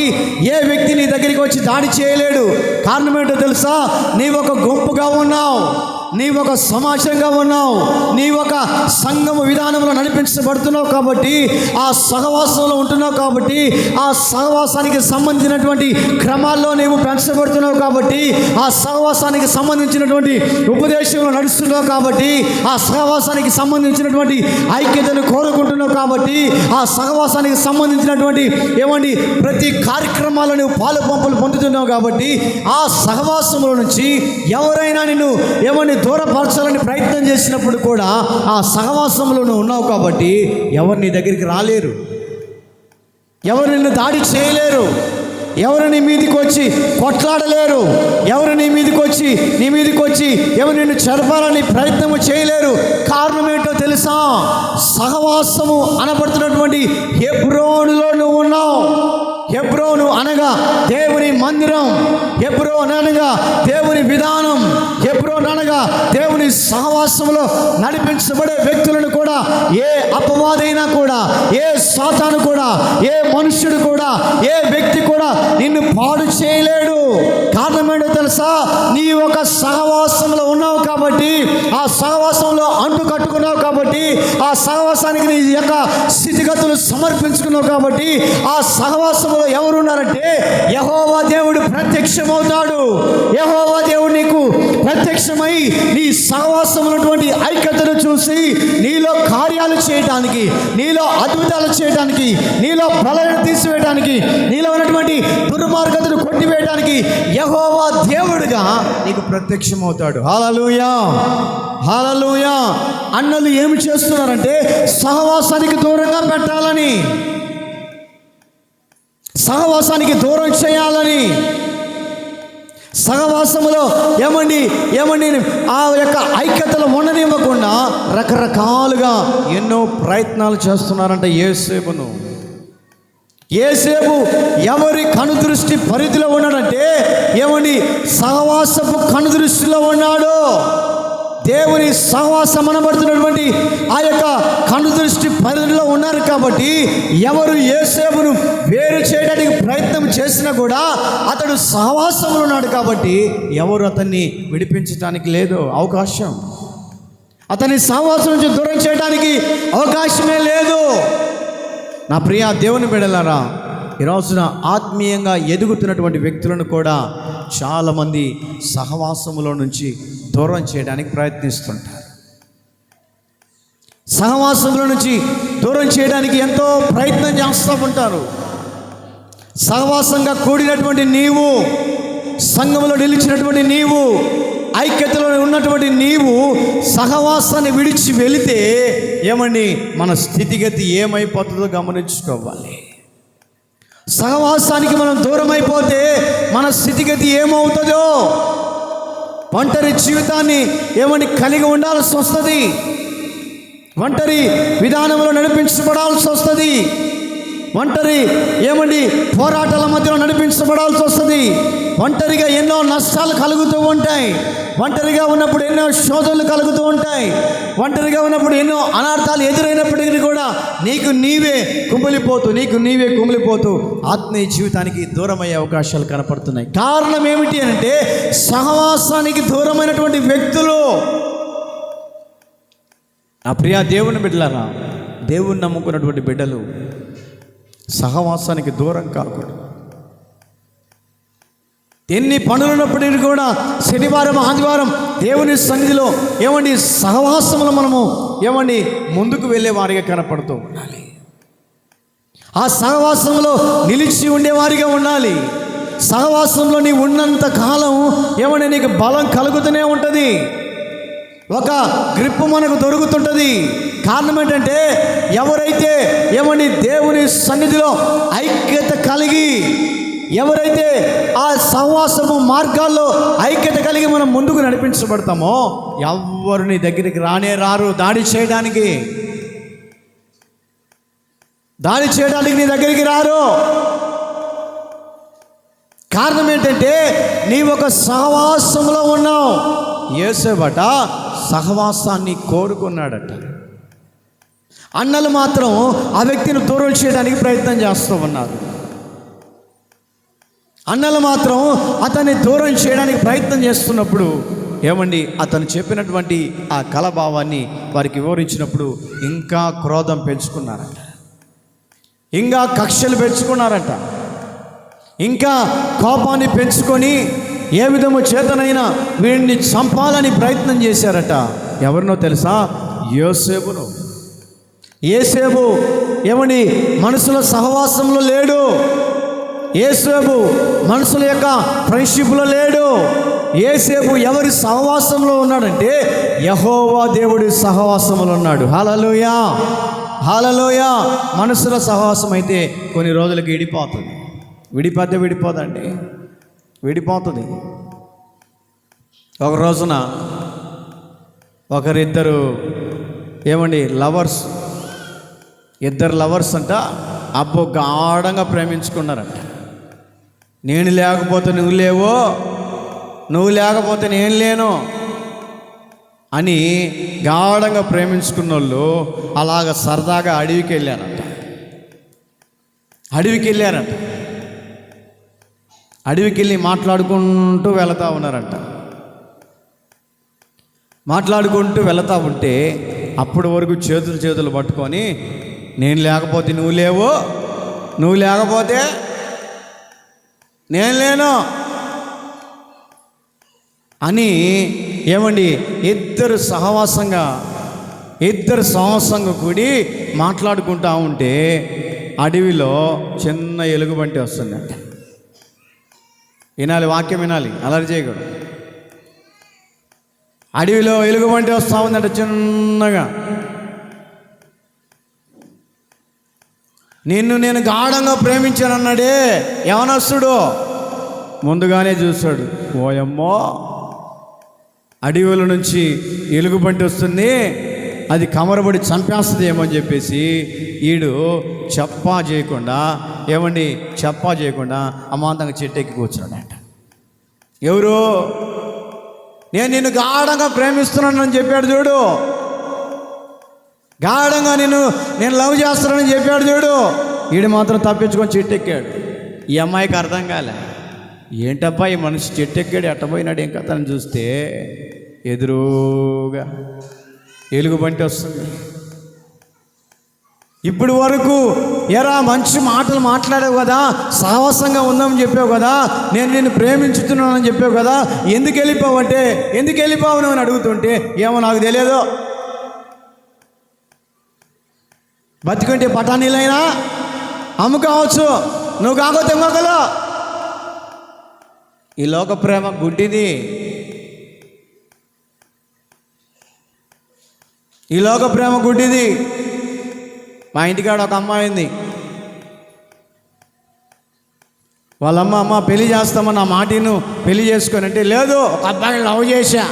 ఏ వ్యక్తి నీ దగ్గరికి వచ్చి దాడి చేయలేడు. కారణం ఏంటో తెలుసా? నీవు ఒక గుంపుగా ఉన్నావు, నీ ఒక సమాజంగా ఉన్నావు, నీ ఒక సంఘము విధానంలో నడిపించబడుతున్నావు కాబట్టి, ఆ సహవాసంలో ఉంటున్నావు కాబట్టి, ఆ సహవాసానికి సంబంధించినటువంటి క్రమాల్లో నీవు పెంచబడుతున్నావు కాబట్టి, ఆ సహవాసానికి సంబంధించినటువంటి ఉపదేశంలో నడుస్తున్నావు కాబట్టి, ఆ సహవాసానికి సంబంధించినటువంటి ఐక్యతను కోరుకుంటున్నావు కాబట్టి, ఆ సహవాసానికి సంబంధించినటువంటి ప్రతి కార్యక్రమాల్లో నువ్వు పాలు పంపులు పొందుతున్నావు కాబట్టి, ఆ సహవాసంలో నుంచి ఎవరైనా నిన్ను దూరపరచాలని ప్రయత్నం చేసినప్పుడు కూడా ఆ సహవాసంలో నువ్వు ఉన్నావు కాబట్టి ఎవరు నీ దగ్గరికి రాలేరు, ఎవరు నిన్ను దాడి చేయలేరు, ఎవరు నీ మీదకి వచ్చి కొట్లాడలేరు, ఎవరు నీ మీదకి వచ్చి ఎవరు నిన్ను చెరపాలని ప్రయత్నము చేయలేరు. కారణం ఏంటో తెలుసా? సహవాసము అనబడుతున్నటువంటి హెబ్రోనులో నువ్వు ఉన్నావు. హెబ్రోను అనగా దేవుని మందిరం, హెబ్రోను అనగా దేవుని విధానం, హెబ్రోను అనగా దేవుని సహవాసంలో నడిపించబడే వ్యక్తులను కూడా ఏ అపవాదైనా కూడా, ఏ సాతాను కూడా, ఏ మనుష్యుడు కూడా, ఏ వ్యక్తి కూడా నిన్ను పాడు చేయలేడు. కారణం ఏంటో తెలుసా? నీ ఒక సహవాసంలో ఉన్నావు కాబట్టి, ఆ సహవాసంలో అంటు కట్టుకున్నావు కాబట్టి, ఆ సహవాసానికి నీ యొక్క స్థితిగతులు సమర్పించుకున్నావు కాబట్టి, ఆ సహవాసంలో ఎవరున్నారంటే యెహోవా దేవుడు ప్రత్యక్షమవుతాడు. యెహోవా దేవుడు నీకు ప్రత్యక్షమై నీ సహవాసంలో ఉన్నటువంటి ఐక్యతను చూసి నీలో కార్యాలు చేయడానికి, నీలో అద్భుతాలు చేయడానికి, నీలో ప్రళయం తీసివేయడానికి, నీలో ఉన్నటువంటి దుర్మార్గతను కొట్టివేయడానికి యెహోవా దేవుడుగా నీకు ప్రత్యక్షమవుతాడు. హల్లెలూయా, హల్లెలూయా. అన్నలు ఏమి చేస్తున్నారంటే సహవాసానికి దూరంగా పెట్టాలని, సహవాసానికి దూరం చేయాలని, సహవాసములో ఆ యొక్క ఐక్యతలు ఉండనివ్వకుండా రకరకాలుగా ఎన్నో ప్రయత్నాలు చేస్తున్నారంట. యేసేపు ఎవరి కనుదృష్టి పరిధిలో ఉన్నాడంటే సహవాసపు కనుదృష్టిలో ఉన్నాడు. దేవుని సహవాసం అనబడుతున్నటువంటి ఆ యొక్క కనుదృష్టి పరిధిలో ఉన్నారు కాబట్టి ఎవరు యేసేపును వేరు చేయడానికి ప్రయత్నం చేసినా కూడా అతడు సహవాసంలో ఉన్నాడు కాబట్టి ఎవరు అతన్ని విడిపించడానికి లేదు అవకాశం. అతని సహవాసం నుంచి దూరం చేయడానికి అవకాశమే లేదు. నా ప్రియ దేవుని బిడ్డలారా, ఈ రోజున ఆత్మీయంగా ఎదుగుతున్నటువంటి వ్యక్తులను కూడా చాలామంది సహవాసములో నుంచి దూరం చేయడానికి ప్రయత్నిస్తుంటారు. సహవాసంలో నుంచి దూరం చేయడానికి ఎంతో ప్రయత్నం చేస్తూ ఉంటారు. సహవాసంగా కూడినటువంటి నీవు, సంఘంలో నిలిచినటువంటి నీవు, ఐక్యతలో ఉన్నటువంటి నీవు సహవాసాన్ని విడిచి వెళితే మన స్థితిగతి ఏమైపోతుందో గమనించుకోవాలి. సహవాసానికి మనం దూరం అయిపోతే మన స్థితిగతి ఏమవుతుందో, ఒంటరి జీవితాన్ని కలిగి ఉండాల్సి వస్తుంది, ఒంటరి విధానంలో నడిపించబడాల్సి వస్తుంది, ఒంటరి పోరాటాల మధ్యలో నడిపించబడాల్సి వస్తుంది. ఒంటరిగా ఎన్నో నష్టాలు కలుగుతూ ఉంటాయి, ఒంటరిగా ఉన్నప్పుడు ఎన్నో శోధనలు కలుగుతూ ఉంటాయి, ఒంటరిగా ఉన్నప్పుడు ఎన్నో అనార్థాలు ఎదురైనప్పటికీ కూడా నీకు నీవే కుమిలిపోతూ ఆత్మీయ జీవితానికి దూరమయ్యే అవకాశాలు కనపడుతున్నాయి. కారణం ఏమిటి అంటే సహవాసానికి దూరమైనటువంటి వ్యక్తులు. ఆ ప్రియ దేవుని బిడ్డలారా, దేవుని నమ్ముకున్నటువంటి బిడ్డలు సహవాసానికి దూరం కాకూడదు. ఎన్ని పనులున్నప్పటికీ కూడా శనివారం ఆదివారం దేవుని సన్నిధిలో సహవాసంలో మనము ముందుకు వెళ్ళే వారిగా కనపడుతూ ఉండాలి. ఆ సహవాసంలో నిలిచి ఉండేవారిగా ఉండాలి. సహవాసంలో నీ ఉన్నంత కాలం నీకు బలం కలుగుతూనే ఉంటుంది, ఒక గ్రిప్పు మనకు దొరుకుతుంటుంది. కారణం ఏంటంటే ఎవరైతే దేవుని సన్నిధిలో ఐక్యత కలిగి, ఎవరైతే ఆ సహవాసము మార్గాల్లో ఐక్యత కలిగి మనం ముందుకు నడిపించబడతామో ఎవరు నీ దగ్గరికి రారు దాడి చేయడానికి నీ దగ్గరికి రారు. కారణం ఏంటంటే నీ ఒక సహవాసంలో ఉన్నావు. యేసేబట సహవాసాన్ని కోరుకున్నాడట. అన్నలు మాత్రం ఆ వ్యక్తిని దూరం చేయడానికి ప్రయత్నం చేస్తూ ఉన్నారు. అన్నలు మాత్రం అతన్ని దూరం చేయడానికి ప్రయత్నం చేస్తున్నప్పుడు ఏమండి అతను చెప్పినటువంటి ఆ కలభావాన్ని వారికి వివరించినప్పుడు ఇంకా క్రోధం పెంచుకున్నారట, ఇంకా కక్షలు పెంచుకున్నారట, ఇంకా కోపాన్ని పెంచుకొని ఏ విధము చేతనైనా వీడిని చంపాలని ప్రయత్నం చేశారట. ఎవరినో తెలుసా? యోసేపును. యోసేపు ఏమని మనుషుల సహవాసంలో లేడు, యోసేపు మనుషుల యొక్క ఫ్రెండ్షిప్లో లేడు. యోసేపు ఎవరి సహవాసంలో ఉన్నాడంటే యెహోవా దేవుడి సహవాసంలో ఉన్నాడు. హల్లెలూయా, హల్లెలూయా. మనుషుల సహవాసం అయితే కొన్ని రోజులకి విడిపోతుంది. విడిపోదండి, విడిపోతుంది. ఒక రోజున ఒకరిద్దరు ఏమండి లవర్స్, ఇద్దరు లవర్స్ అంట అబ్బో గాఢంగా ప్రేమించుకున్నారంట. నేను లేకపోతే నువ్వు లేవో, నువ్వు లేకపోతే నేను లేను అని గాఢంగా ప్రేమించుకున్న వాళ్ళు అలాగ సరదాగా అడవికి వెళ్ళారంట. అడవికి వెళ్ళి మాట్లాడుకుంటూ వెళతా ఉన్నారంట. మాట్లాడుకుంటూ వెళతా ఉంటే అప్పటి వరకు చేతులు పట్టుకొని నేను లేకపోతే నువ్వు లేవు, నువ్వు లేకపోతే నేను లేను అని ఏమండి ఇద్దరు సహవాసంగా కూడి మాట్లాడుకుంటా ఉంటే అడవిలో చిన్న ఎలుగుబంటి వస్తుందంట. వినాలి, వాక్యం వినాలి, అలరి చేయకూడదు. అడవిలో ఎలుగుబంటి వస్తూ ఉందంట చిన్నగా. నిన్ను నేను గాఢంగా ప్రేమించానన్నాడే యవనస్తుడు ముందుగానే చూశాడు. ఓయమ్మో, అడవిలో నుంచి ఎలుగుబంటి వస్తుంది, అది కమరబడి చంపేస్తుంది ఏమో అని చెప్పేసి ఈడు చెప్పా చేయకుండా అమాంతంగా చెట్టెక్కి కూర్చున్నాడంట. ఎవరు? నేను నిన్ను గాఢంగా ప్రేమిస్తున్నానని చెప్పాడు చూడు, గాఢంగా నేను లవ్ చేస్తున్నానని చెప్పాడు చూడు. ఈడు మాత్రం తప్పించుకొని చెట్టెక్కాడు. ఈ అమ్మాయికి అర్థం కాలే, ఏంటబ్బా ఈ మనిషి చెట్టెక్కాడు ఎట్టపోయినాడు ఏం కథ అని చూస్తే ఎదురుగా ఎలుగుబంటి వస్తుంది. ఇప్పుడు వరకు ఎరా మంచి మాటలు మాట్లాడావు కదా, సాహసంగా ఉందామని చెప్పావు కదా, నేను నిన్ను ప్రేమించుతున్నానని చెప్పావు కదా, ఎందుకు వెళ్ళిపోవు అని అడుగుతుంటే ఏమో నాకు తెలియదు, బతికుంటే పటానీలైనా అమ్ముకోవచ్చు, నువ్వు కాకపోతే ఇంకొకరు. ఈ లోక ప్రేమ గుడ్డిది, ఈ లోక ప్రేమ గుడ్డిది. మా ఇంటికాడ ఒక అమ్మాయి ఉంది, వాళ్ళమ్మ పెళ్లి చేస్తామని నా మాటిను పెళ్లి చేసుకొని అంటే లేదు, ఒక అబ్బాయిని లవ్ చేశా.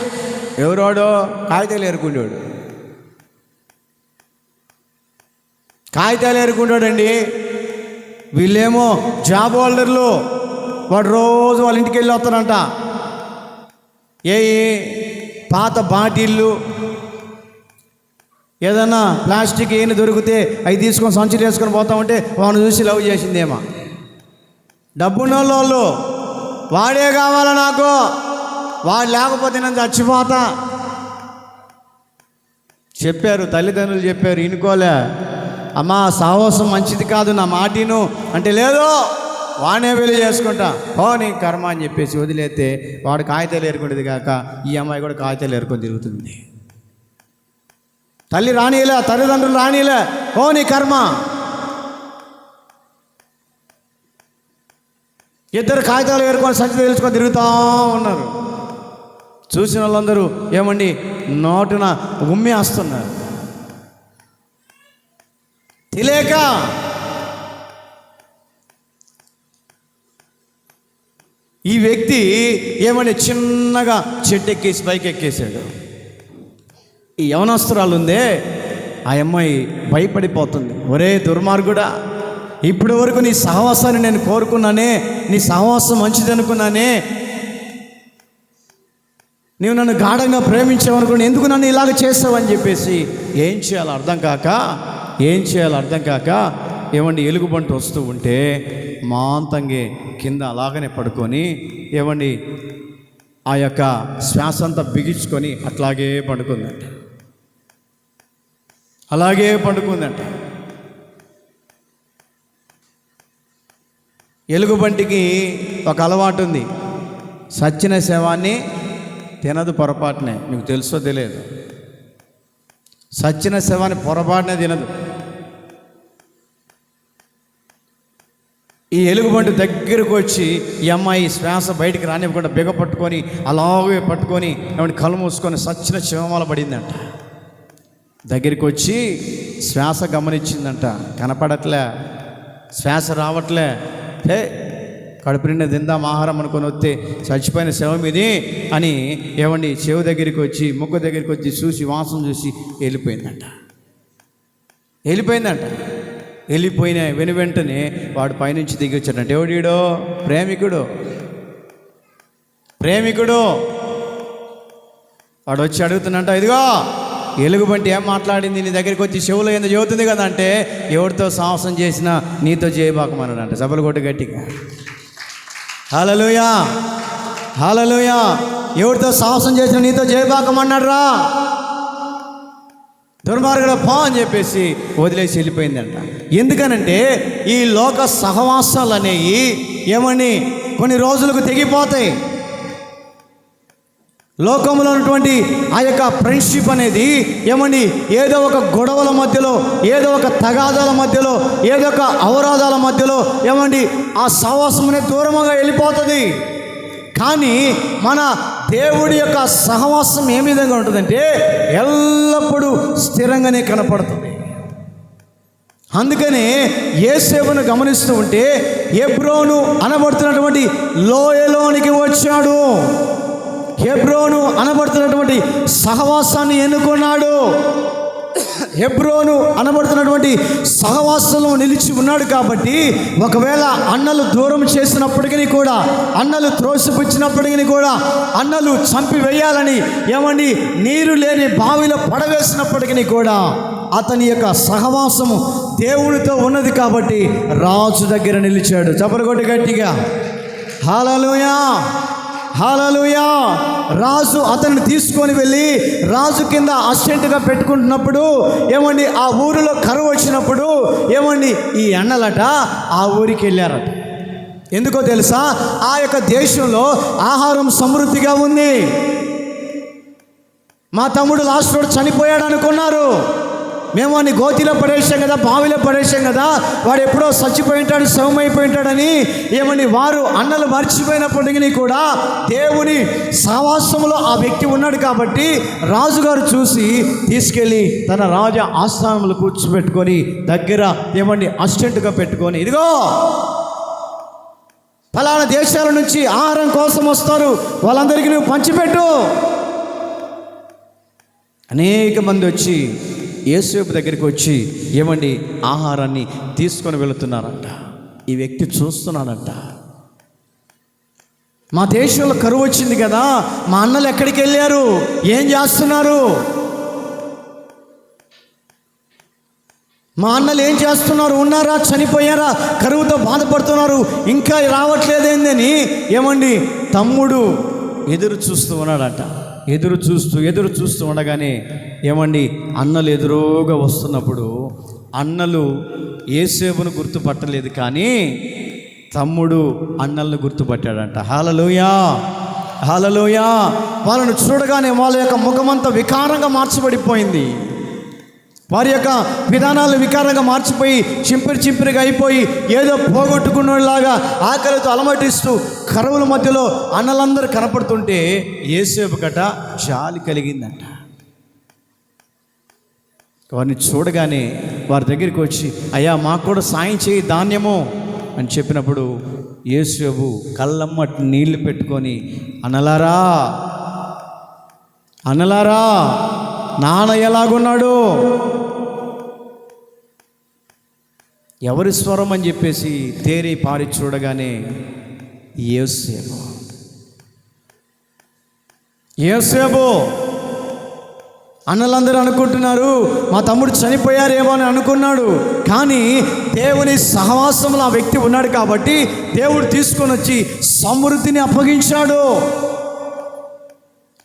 ఎవరోడు? కాగితాలు ఏరుకుంటాడండి. వీళ్ళేమో జాబ్ హోల్డర్లు, వాడు రోజు వాళ్ళ ఇంటికి వెళ్ళి వస్తారంట. పాత బాటిళ్ళు ఏదన్నా ప్లాస్టిక్ ఏమి దొరికితే అవి తీసుకొని సంచులు వేసుకొని పోతా ఉంటే వాడిని చూసి లవ్ చేసిందేమో. డబ్బున్న వాళ్ళు వాడే కావాలా నాకు, వాడు లేకపోతే నేను చచ్చిపోతా చెప్పారు. తల్లిదండ్రులు చెప్పారు, ఇనుకోలే. అమ్మా సహవాసం మంచిది కాదు, నా మాటిను అంటే లేదు, వాడే పెళ్లి చేసుకుంటా, నీ కర్మ అని చెప్పేసి వదిలేస్తే వాడు కాగితాలు ఏరుకునేది కాక ఈ అమ్మాయి కూడా కాగితాలు ఏరుకొని తిరుగుతుంది. తల్లి రానిలే, తల్లిదండ్రులు రానిలే, నీ కర్మ. ఇద్దరు కాగితాలు ఏరుకొని సంచి తెలుసుకొని తిరుగుతూ ఉన్నారు. చూసిన వాళ్ళందరూ ఏమండి నోటున ఉమ్మేస్తున్నారు. తెలియక ఈ వ్యక్తి ఏమండి చిన్నగా చెట్టు ఎక్కేసి పైకి ఎక్కేసాడు. ఈ యవనస్తురాలు ఉందే, ఆ అమ్మాయి భయపడిపోతుంది. ఒరే దుర్మార్గుడా, ఇప్పటి వరకు నీ సహవాసాన్ని నేను కోరుకున్నానే, నీ సహవాసం మంచిది అనుకున్నానే, నీవు నన్ను గాఢంగా ప్రేమించావనుకుని ఎందుకు నన్ను ఇలాగ చేస్తావని చెప్పేసి ఏం చేయాలో అర్థం కాక ఏమండి ఎలుగుబంటి వస్తూ ఉంటే మాంతంగే కింద అలాగనే పడుకొని ఏమండి ఆ యొక్క శ్వాస అంతా బిగించుకొని అట్లాగే పడుకుందంట. అలాగే పడుకుందంట. ఎలుగుబంటికి ఒక అలవాటు ఉంది, సచ్చిన శవాన్ని తినదు పొరపాటునే. మీకు తెలుసో తెలియదు, సచ్చిన శవాన్ని పొరపాటునే తినదు. ఈ ఎలుగుబంటి దగ్గరకు వచ్చి ఈ అమ్మాయి శ్వాస బయటికి రానివ్వకుండా బిగ పట్టుకొని అలాగే పట్టుకొని ఏమంటే కళ్ళు మూసుకొని సచ్చిన శవమాల పడిందంట. దగ్గరికి వచ్చి శ్వాస గమనించిందంట, కనపడట్లే, శ్వాస రావట్లే. కడుపు నిండా తిందాం ఆహారం అనుకొని వస్తే చచ్చిపోయిన శవం ఇది అని ఏమండి చెవు దగ్గరికి వచ్చి ముక్కు దగ్గరికి వచ్చి చూసి వాసన చూసి వెళ్ళిపోయిందంట. వెళ్ళిపోయిన వెంటనే వాడు పైనుంచి దిగి వచ్చాడంట. ఎవడీడో? ప్రేమికుడు. వాడు వచ్చి అడుగుతున్నంట, ఇదిగో ఎలుగుబంటి ఏం మాట్లాడింది నీ దగ్గరికి వచ్చి చెవులో ఏందో చెబుతుంది కదా అంటే, ఎవరితో సాహసం చేసినా నీతో చేయబాకమన్నాడంట. సభలు కొట్టు గట్టిగా. హల్లెలూయా, హల్లెలూయా. ఎవరితో సాహసం చేసినా నీతో చేయబాకమన్నాడు రా, దుర్మార్గుడు పో అని చెప్పేసి వదిలేసి వెళ్ళిపోయిందంట. ఎందుకనంటే ఈ లోక సహవాసాలు అనేవి ఏమని కొన్ని రోజులకు తెగిపోతాయి. లోకంలో ఉన్నటువంటి ఆ యొక్క ఫ్రెండ్షిప్ అనేది ఏమని ఏదో ఒక గొడవల మధ్యలో, ఏదో ఒక తగాదాల మధ్యలో, ఏదో ఒక అవరోధాల మధ్యలో ఏమండి ఆ సహవాసం అనేది దూరంగా వెళ్ళిపోతుంది. కానీ మన దేవుడి యొక్క సహవాసం ఏ విధంగా ఉంటుందంటే ఎల్లప్పుడూ స్థిరంగానే కనపడుతుంది. అందుకనే యోసేపును గమనిస్తూ ఉంటే హెబ్రోను అనబడుతున్నటువంటి లోయలోనికి వచ్చాడు. హెబ్రోను అనబడుతున్నటువంటి సహవాసాన్ని ఎన్నుకున్నాడు. హెబ్రోను అనబడుతున్నటువంటి సహవాసంలో నిలిచి ఉన్నాడు. కాబట్టి ఒకవేళ అన్నలు దూరం చేసినప్పటికీ కూడా, అన్నలు త్రోసిపుచ్చినప్పటికీ కూడా, అన్నలు చంపివేయాలని ఏమండి నీరు లేని బావిలో పడవేసినప్పటికీ కూడా అతని యొక్క సహవాసము దేవునితో ఉన్నది. కాబట్టి రాజు దగ్గర నిలిచాడు. చప్పలు కొట్టి గట్టిగా హల్లెలూయా, హల్లెలూయా. రాజు అతన్ని తీసుకొని వెళ్ళి రాజు కింద అసిస్టెంట్గా పెట్టుకుంటున్నప్పుడు ఏమండి ఆ ఊరిలో కరువు వచ్చినప్పుడు ఏమండి ఈ అన్నలట ఆ ఊరికి వెళ్ళారట. ఎందుకో తెలుసా? ఆ యొక్క దేశంలో ఆహారం సమృద్ధిగా ఉంది. మా తమ్ముడు లాస్ట్ రోడ్ చనిపోయాడు అనుకున్నారు. మేము వాడిని గోతిలో పడేసాం కదా, బావిలో పడేసాం కదా, వాడు ఎప్పుడో చచ్చిపోయి ఉంటాడు, శవమైపోయి ఉంటాడని ఏమని వారు అన్నలు మర్చిపోయినప్పటికీ కూడా దేవుని సహవాసంలో ఆ వ్యక్తి ఉన్నాడు. కాబట్టి రాజుగారు చూసి తీసుకెళ్ళి తన రాజ ఆస్థానంలో కూర్చోబెట్టుకొని దగ్గర ఏమండి అసిస్టెంట్గా పెట్టుకొని, ఇదిగో ఫలానా దేశాల నుంచి ఆహారం కోసం వస్తారు, వాళ్ళందరికీ నువ్వు పంచిపెట్టు. అనేక మంది వచ్చి యోసేపు దగ్గరికి వచ్చి ఏమండి ఆహారాన్ని తీసుకొని వెళుతున్నారంట. ఈ వ్యక్తి చూస్తున్నాడంట, మా దేశంలో కరువు వచ్చింది కదా, మా అన్నలు ఎక్కడికి వెళ్ళారు, ఏం చేస్తున్నారు, మా అన్నలు ఏం చేస్తున్నారు, ఉన్నారా, చనిపోయారా, కరువుతో బాధపడుతున్నారు, ఇంకా రావట్లేదేందని ఏమండి తమ్ముడు ఎదురు చూస్తూ ఉన్నాడట. ఎదురు చూస్తూ ఉండగానే ఏమండి అన్నలు ఎదురుగా వస్తున్నప్పుడు అన్నలు యోసేపును గుర్తుపట్టలేదు, కానీ తమ్ముడు అన్నలను గుర్తుపట్టాడంట. హల్లెలూయా, హల్లెలూయా. వాళ్ళను చూడగానే వాళ్ళ యొక్క ముఖమంతా వికారంగా మార్చబడిపోయింది. వారి యొక్క విధానాలు వికారంగా మార్చిపోయి చింపిరిగా అయిపోయి ఏదో పోగొట్టుకున్నలాగా ఆకలితో అలమటిస్తూ కరువుల మధ్యలో అన్నలందరూ కనపడుతుంటే యోసేపు గట జాలి కలిగిందంట. వారిని చూడగానే వారి దగ్గరికి వచ్చి, అయ్యా మాకు కూడా సాయం చేయి ధాన్యము అని చెప్పినప్పుడు యోసేపు కళ్ళమ్మటి నీళ్లు పెట్టుకొని, అన్నలారా నాన్న ఎలాగున్నాడు, ఎవరి స్వరం అని చెప్పేసి తేరి పారి చూడగానే యోసేపు. అన్నలందరూ అనుకుంటున్నారు మా తమ్ముడు చనిపోయారేమో అని అనుకున్నాడు, కానీ దేవుని సహవాసంలో ఆ వ్యక్తి ఉన్నాడు కాబట్టి దేవుడు తీసుకొని వచ్చి సమృద్ధిని అప్పగించాడు.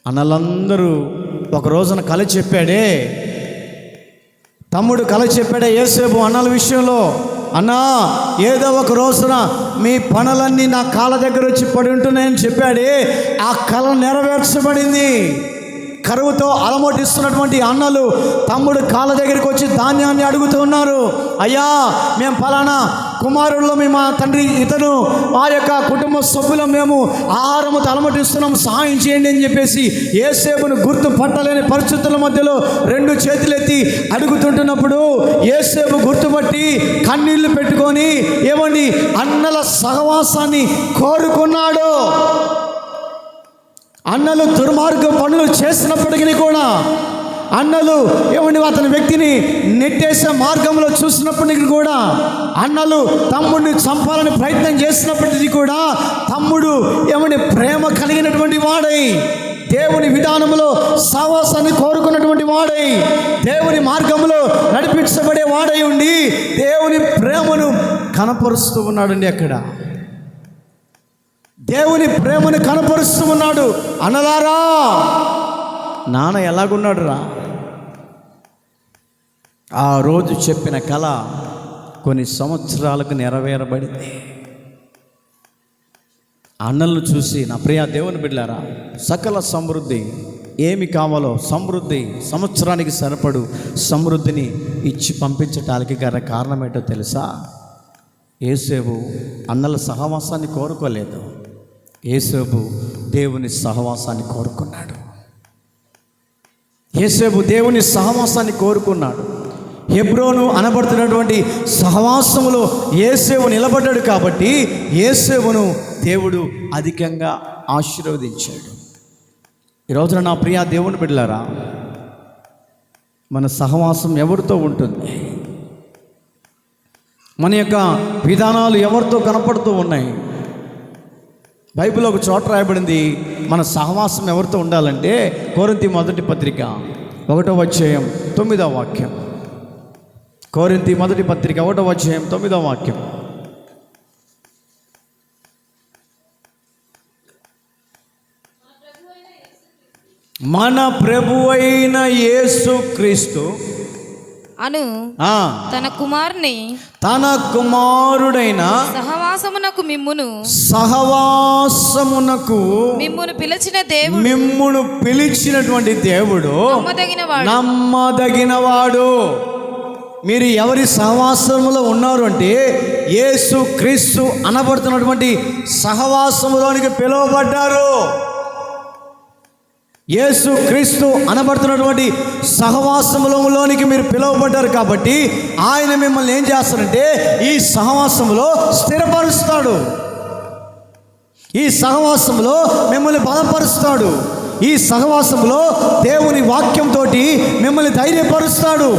అన్నలందరూ ఒక రోజున కల చెప్పాడే, తమ్ముడు కల చెప్పాడే యోసేపు అన్నల విషయంలో, అన్నా ఏదో ఒక రోజున మీ పనులన్నీ నా కాళ్ళ దగ్గర వచ్చి పడి ఉంటున్నాయని చెప్పాడే. ఆ కళ నెరవేర్చబడింది. కరువుతో అలమటిస్తున్నటువంటి అన్నలు తమ్ముడు కాళ్ళ దగ్గరికి వచ్చి ధాన్యాన్ని అడుగుతూ ఉన్నారు. అయ్యా, మేము ఫలానా కుమారుల్లో మా తండ్రి ఇతను మా యొక్క కుటుంబ సభ్యులం, మేము ఆహారముతో అలమటిస్తున్నాం, సహాయం చేయండి అని చెప్పేసి యోసేపును గుర్తు పట్టలేని పరిస్థితుల మధ్యలో రెండు చేతులెత్తి అడుగుతుంటున్నప్పుడు యోసేపు గుర్తుపట్టి కన్నీళ్లు పెట్టుకొని ఏమండి అన్నల సహవాసాన్ని కోరుకున్నాడు. అన్నలు దుర్మార్గ పనులు చేసినప్పటికీ కూడా, అన్నలు ఏమండి అతని వ్యక్తిని నెట్టేసే మార్గంలో చూసినప్పటికీ కూడా, అన్నలు తమ్ముడిని చంపాలని ప్రయత్నం చేసినప్పటికీ కూడా తమ్ముడు ఏమండి ప్రేమ కలిగినటువంటి వాడై, దేవుని విధానంలో సహవాసాన్ని కోరుకున్నటువంటి వాడై, దేవుని మార్గంలో నడిపించబడే వాడై ఉండి దేవుని ప్రేమను కనపరుస్తూ ఉన్నాడండి. అక్కడ దేవుని ప్రేమను కనపరుస్తూ ఉన్నాడు. అన్నలారా, నాన్న ఎలాగున్నాడు రా? ఆ రోజు చెప్పిన కళ కొన్ని సంవత్సరాలకు నెరవేరబడింది. అన్నలను చూసి, నా ప్రియ దేవుని బిడ్డలారా, సకల సమృద్ధి ఏమి కావాలో సమృద్ధి, సంవత్సరానికి సరిపడు సమృద్ధిని ఇచ్చి పంపించటానికి గల కారణం ఏంటో తెలుసా? యోసేపు అన్నల సహవాసాన్ని కోరుకోలేదు. యోసేపు దేవుని సహవాసాన్ని కోరుకున్నాడు. యోసేపు దేవుని సహవాసాన్ని కోరుకున్నాడు. హెబ్రోను అనబడుతున్నటువంటి సహవాసములో యోసేపు నిలబడ్డాడు కాబట్టి యోసేపును దేవుడు అధికంగా ఆశీర్వదించాడు. ఈ రోజున నా ప్రియ దేవుని బిడ్డలారా, మన సహవాసం ఎవరితో ఉంటుంది? మన యొక్క విధానాలు ఎవరితో కనపడుతూ ఉన్నాయి? బైబిల్లో ఒక చోట రాయబడింది, మన సహవాసం ఎవరితో ఉండాలంటే కొరింథీ మొదటి పత్రిక 1వ అధ్యాయం 9వ వాక్యం. కొరింథీ మొదటి పత్రిక 1వ అధ్యాయం 9వ వాక్యం. మన ప్రభువైన యేసుక్రీస్తు అను తన కుమారుడైన సహవాసమునకు మిమ్మును పిలిచినటువంటి దేవుడు నమ్మదగినవాడు. మీరు ఎవరి సహవాసములో ఉన్నారు అంటే యేసు క్రీస్తు అనబడుతున్నటువంటి సహవాసములోనికి పిలువబడ్డారు. యేసు క్రీస్తు అనబడుతున్నటువంటి సహవాసములోనికి మీరు పిలువబడ్డారు కాబట్టి ఆయన మిమ్మల్ని ఏం చేస్తారంటే ఈ సహవాసములో స్థిరపరుస్తాడు. ఈ సహవాసములో మిమ్మల్ని బలపరుస్తాడు. ఈ సహవాసములో దేవుని వాక్యంతో మిమ్మల్ని ధైర్యపరుస్తాడు.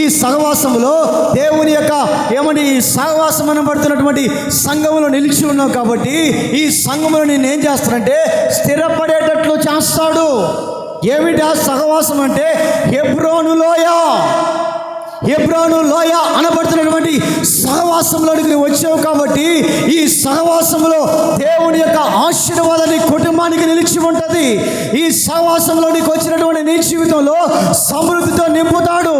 ఈ సహవాసములో దేవుని యొక్క ఏమని సహవాసం అనబడుతున్నటువంటి సంఘములో నిలిచి ఉన్నావు కాబట్టి ఈ సంఘములో నేను ఏం చేస్తానంటే స్థిరపడేటట్లు చేస్తాడు. ఏమిటి ఆ సహవాసం అంటే హెబ్రోను లోయ అనబడుతున్నటువంటి సహవాసంలోనికి నువ్వు వచ్చావు కాబట్టి ఈ సహవాసంలో దేవుని యొక్క ఆశీర్వాదాన్ని కుటుంబానికి నిలిచి ఉంటుంది. ఈ సహవాసంలోనికి వచ్చినటువంటి నీ జీవితంలో సమృద్ధితో నింపుతాడు.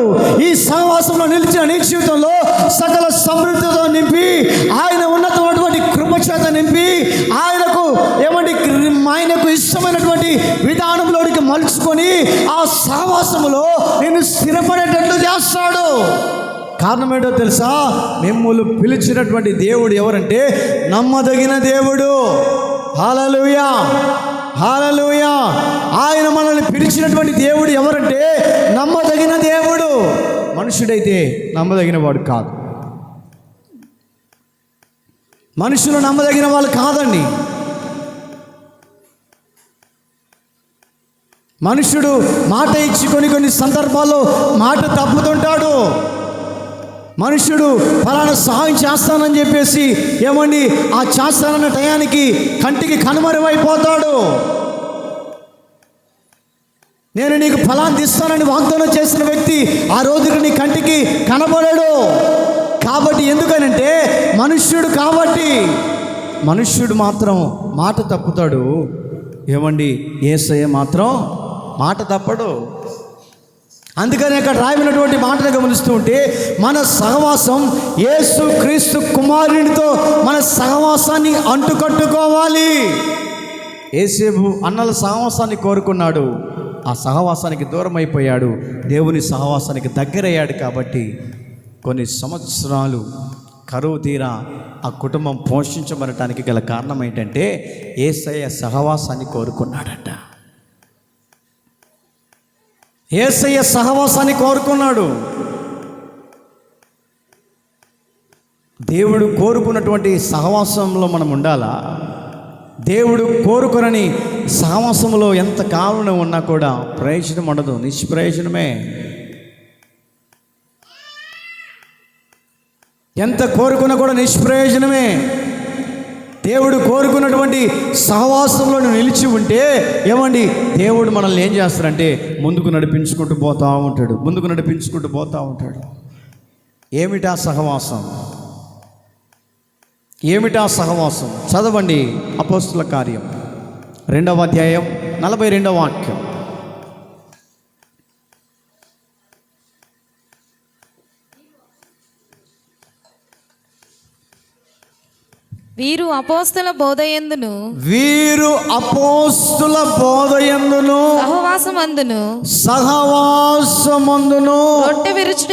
ఈ సహవాసంలో నిలిచిన నీ జీవితంలో సకల సమృద్ధితో నింపి ఆయన ఉన్నతమైనటువంటి కృప చేత నింపి ఆయనకు ఇష్టమైనటువంటి విధానంలోనికి మలుచుకొని ఆ సహవాసములో నేను స్థిరపడేటట్లు చేస్తాడు. కారణం ఏంటో తెలుసా? మిమ్ములు పిలిచినటువంటి దేవుడు ఎవరంటే నమ్మదగిన దేవుడు. హల్లెలూయా, హల్లెలూయా. ఆయన మనల్ని పిలిచినటువంటి దేవుడు ఎవరంటే నమ్మదగిన దేవుడు. మనుషుడైతే నమ్మదగిన వాడు కాదు. మనుషులు నమ్మదగిన వాళ్ళు కాదండి. మనుషుడు మాట ఇచ్చి కొన్ని సందర్భాల్లో మాట తప్పుతుంటాడు. మనుషుడు ఫలానా సహాయం చేస్తానని చెప్పేసి ఏమండి ఆ చేస్తానన్న టయానికి కంటికి కనుమరువైపోతాడు. నేను నీకు ఫలాన్ని ఇస్తానని వాగ్దానం చేసిన వ్యక్తి ఆ రోజుకి నీ కంటికి కనబడడు. కాబట్టి ఎందుకనంటే మనుష్యుడు కాబట్టి. మనుష్యుడు మాత్రం మాట తప్పుతాడు, ఏమండి యేసయ్య మాత్రం మాట తప్పడు. అందుకని అక్కడ రాయబడినటువంటి మాటను గమనిస్తూ ఉంటే మన సహవాసం యేసు క్రీస్తు కుమారునితో మన సహవాసాన్ని అంటుకట్టుకోవాలి. యేసేపు అన్నల సహవాసాన్ని కోరుకున్నాడు, ఆ సహవాసానికి దూరం అయిపోయాడు, దేవుని సహవాసానికి దగ్గరయ్యాడు. కాబట్టి కొన్ని సంవత్సరాలు కరువు తీరా ఆ కుటుంబం పోషించబడటానికి గల కారణం ఏంటంటే యేసయ్య సహవాసాన్ని కోరుకున్నాడట. యేసయ్య సహవాసాన్ని కోరుకున్నాడు. దేవుడు కోరుకున్నటువంటి సహవాసంలో మనం ఉండాలా? దేవుడు కోరుకునని సహవాసంలో ఎంత కాలం ఉన్నా కూడా ప్రయోజనం ఉండదు, నిష్ప్రయోజనమే. ఎంత కోరుకున్నా కూడా నిష్ప్రయోజనమే. దేవుడు కోరుకున్నటువంటి సహవాసంలో నిలిచి ఉంటే ఏమండి దేవుడు మనల్ని ఏం చేస్తాడంటే ముందుకు నడిపించుకుంటూ పోతూ ఉంటాడు, ముందుకు నడిపించుకుంటూ పోతూ ఉంటాడు. ఏమిటా సహవాసం? ఏమిటా సహవాసం? చదవండి అపోస్తుల కార్యం 2వ అధ్యాయం 42వ వాక్యం. వీరు అపోస్తల బోధయందును సహవాసమందును రొట్టె విరుచుట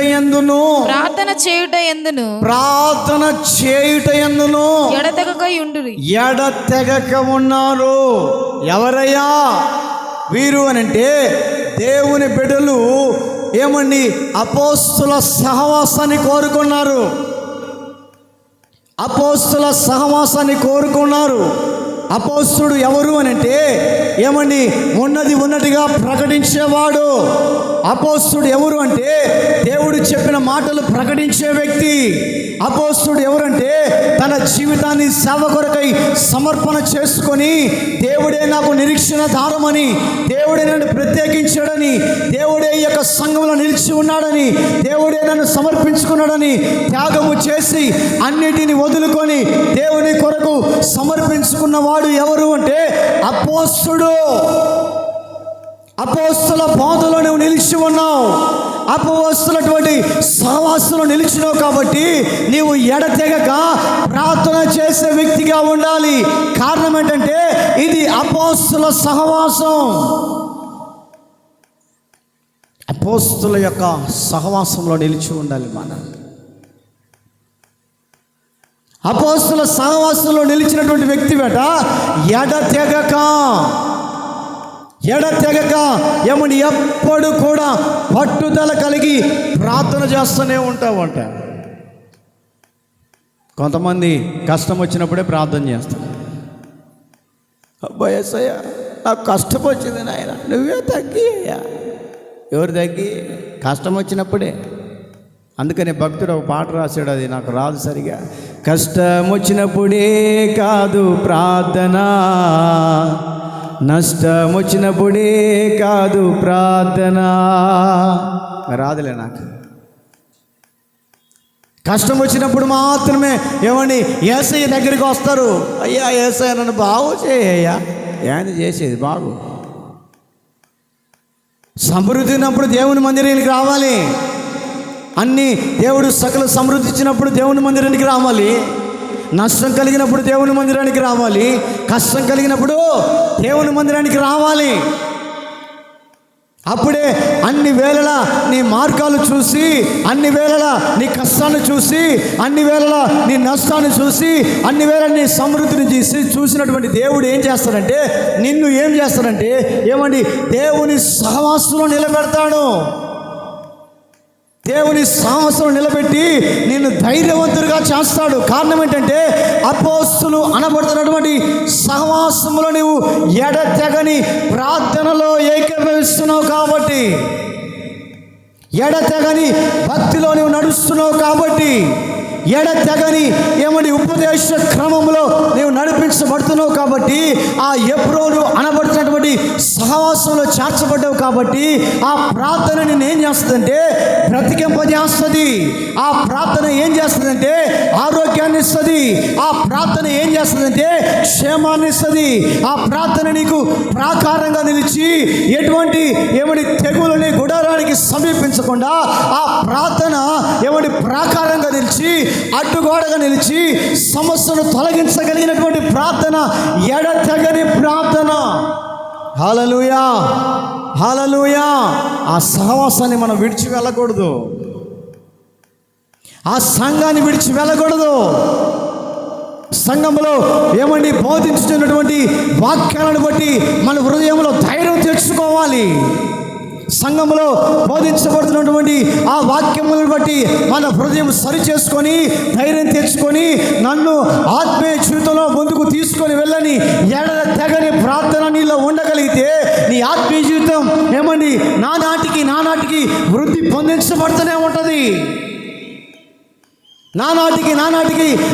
యందును ప్రార్థన చేయుట యందును ఎడతెగక ఉన్నారు. ఎవరయ్యా వీరు అనంటే దేవుని బిడ్డలు ఏమండి అపోస్తుల సహవాసాన్ని కోరుకున్నారు. అపోస్తుల సహవాసాన్ని కోరుకున్నారు. అపోస్తుడు ఎవరు అనంటే ఏమండి ఉన్నది ఉన్నట్టుగా ప్రకటించేవాడు. అపోస్తుడు ఎవరు అంటే దేవుడు చెప్పిన మాటలు ప్రకటించే వ్యక్తి. అపోస్తుడు ఎవరంటే తన జీవితాన్ని సేవ కొరకై సమర్పణ చేసుకొని దేవుడే నాకు నిరీక్షణ దారమని, దేవుడే నన్ను ప్రత్యేకించాడని, దేవుడే ఈ యొక్క సంఘంలో నిలిచి ఉన్నాడని, దేవుడే నన్ను సమర్పించుకున్నాడని త్యాగము చేసి అన్నిటిని వదులుకొని దేవుని కొరకు సమర్పించుకున్నవాడు ఎవరు అంటే అపోస్తుడు. అపోస్తుల బోధలో నువ్వు నిలిచి ఉన్నావు, అపోస్తులటువంటి సహవాసంలో నిలిచినావు. కాబట్టి నీవు ఎడతెగక ప్రార్థన చేసే వ్యక్తిగా ఉండాలి. కారణం ఏంటంటే ఇది అపోస్తుల సహవాసం. అపోస్తుల యొక్క సహవాసంలో నిలిచి ఉండాలి మనం. అపోస్తుల సహవాసంలో నిలిచినటువంటి వ్యక్తి బేట ఎడతెగక ఏమని ఎప్పుడు కూడా పట్టుదల కలిగి ప్రార్థన చేస్తూనే ఉంటావంట. కొంతమంది కష్టం వచ్చినప్పుడే ప్రార్థన చేస్తారు. అబ్బాయి యేసయ్య నాకు కష్టం వచ్చింది నాయన, నువ్వే తగ్గి. ఎవరు తగ్గి? కష్టం వచ్చినప్పుడే. అందుకని భక్తుడు ఒక పాట రాశాడు, అది నాకు రాదు సరిగా. కష్టం వచ్చినప్పుడే కాదు ప్రార్థన, నష్టం వచ్చినప్పుడే కాదు ప్రార్థన. రాదులే నాకు. కష్టం వచ్చినప్పుడు మాత్రమే ఏమండి యేసయ్య దగ్గరికి వస్తారు. అయ్యా యేసయ్య నన్ను బాగు చేయ్యా. ఏంది చేసేది బాగు? సమృద్ధి ఉన్నప్పుడు దేవుని మందిరానికి రావాలి. అన్నీ దేవుడు సకల సమృద్ధి ఇచ్చినప్పుడు దేవుని మందిరానికి రావాలి. నష్టం కలిగినప్పుడు దేవుని మందిరానికి రావాలి. కష్టం కలిగినప్పుడు దేవుని మందిరానికి రావాలి. అప్పుడే అన్ని వేళలా నీ మార్గాలు చూసి, అన్ని వేళలా నీ కష్టాన్ని చూసి, అన్ని వేళలా నీ నష్టాన్ని చూసి, అన్ని వేళ నీ సమృద్ధిని చూసినటువంటి దేవుడు ఏం చేస్తాడంటే నిన్ను ఏం చేస్తాడంటే ఏమండి దేవుని సహవాసంలో నిలబెడతాడు. దేవుని సహవాసంలో నిలబెట్టి నిన్ను ధైర్యవంతుడిగా చేస్తాడు. కారణం ఏంటంటే అపోస్తులు అనబడుతున్నటువంటి సహవాసంలో నువ్వు ఎడతెగని ప్రార్థనలో ఏకీభవిస్తున్నావు కాబట్టి, ఎడతెగని భక్తిలో నువ్వు నడుస్తున్నావు కాబట్టి, ఎడతెగని ఉపదేశ క్రమంలో నీవు నడిపించబడుతున్నావు కాబట్టి, ఆ ఎబ్రోను అనబడుతున్నటువంటి సహవాసంలో చేర్చబడ్డావు కాబట్టి, ఆ ప్రార్థన నేను ఏం చేస్తుందంటే బ్రతికింపజేస్తుంది. ఆ ప్రార్థన ఏం చేస్తుందంటే ఆరోగ్యాన్ని ఇస్తుంది. ఆ ప్రార్థన ఏం చేస్తుందంటే క్షేమాన్ని ఇస్తుంది. ఆ ప్రార్థన నీకు ప్రాకారంగా నిలిచి ఎటువంటి తెగులని గుడారానికి సమీపించకుండా, ఆ ప్రార్థన ప్రాకారంగా నిలిచి అడ్డుగోడగా నిలిచి సమస్యను తొలగించగలిగినటువంటి ప్రార్థన ఎడతెగని ప్రార్థన. హల్లెలూయా, హల్లెలూయా. ఆ సహవాసాన్ని మనం విడిచి వెళ్ళకూడదు. ఆ సంఘాన్ని విడిచి వెళ్ళకూడదు. సంఘంలో బోధించుతున్నటువంటి వాక్యాలను బట్టి మన హృదయంలో ధైర్యం తెచ్చుకోవాలి. సంఘంలో బోధించబడుతున్నటువంటి ఆ వాక్యములను బట్టి మన హృదయం సరి చేసుకొని ధైర్యం తెచ్చుకొని నన్ను ఆత్మీయ జీవితంలో ముందుకు తీసుకొని వెళ్ళని ఎడతెగని ప్రార్థన నీలో ఉండగలిగితే నీ ఆత్మీయ జీవితం నానాటికి వృద్ధి పొందించబడుతూనే ఉంటుంది. నానాటికి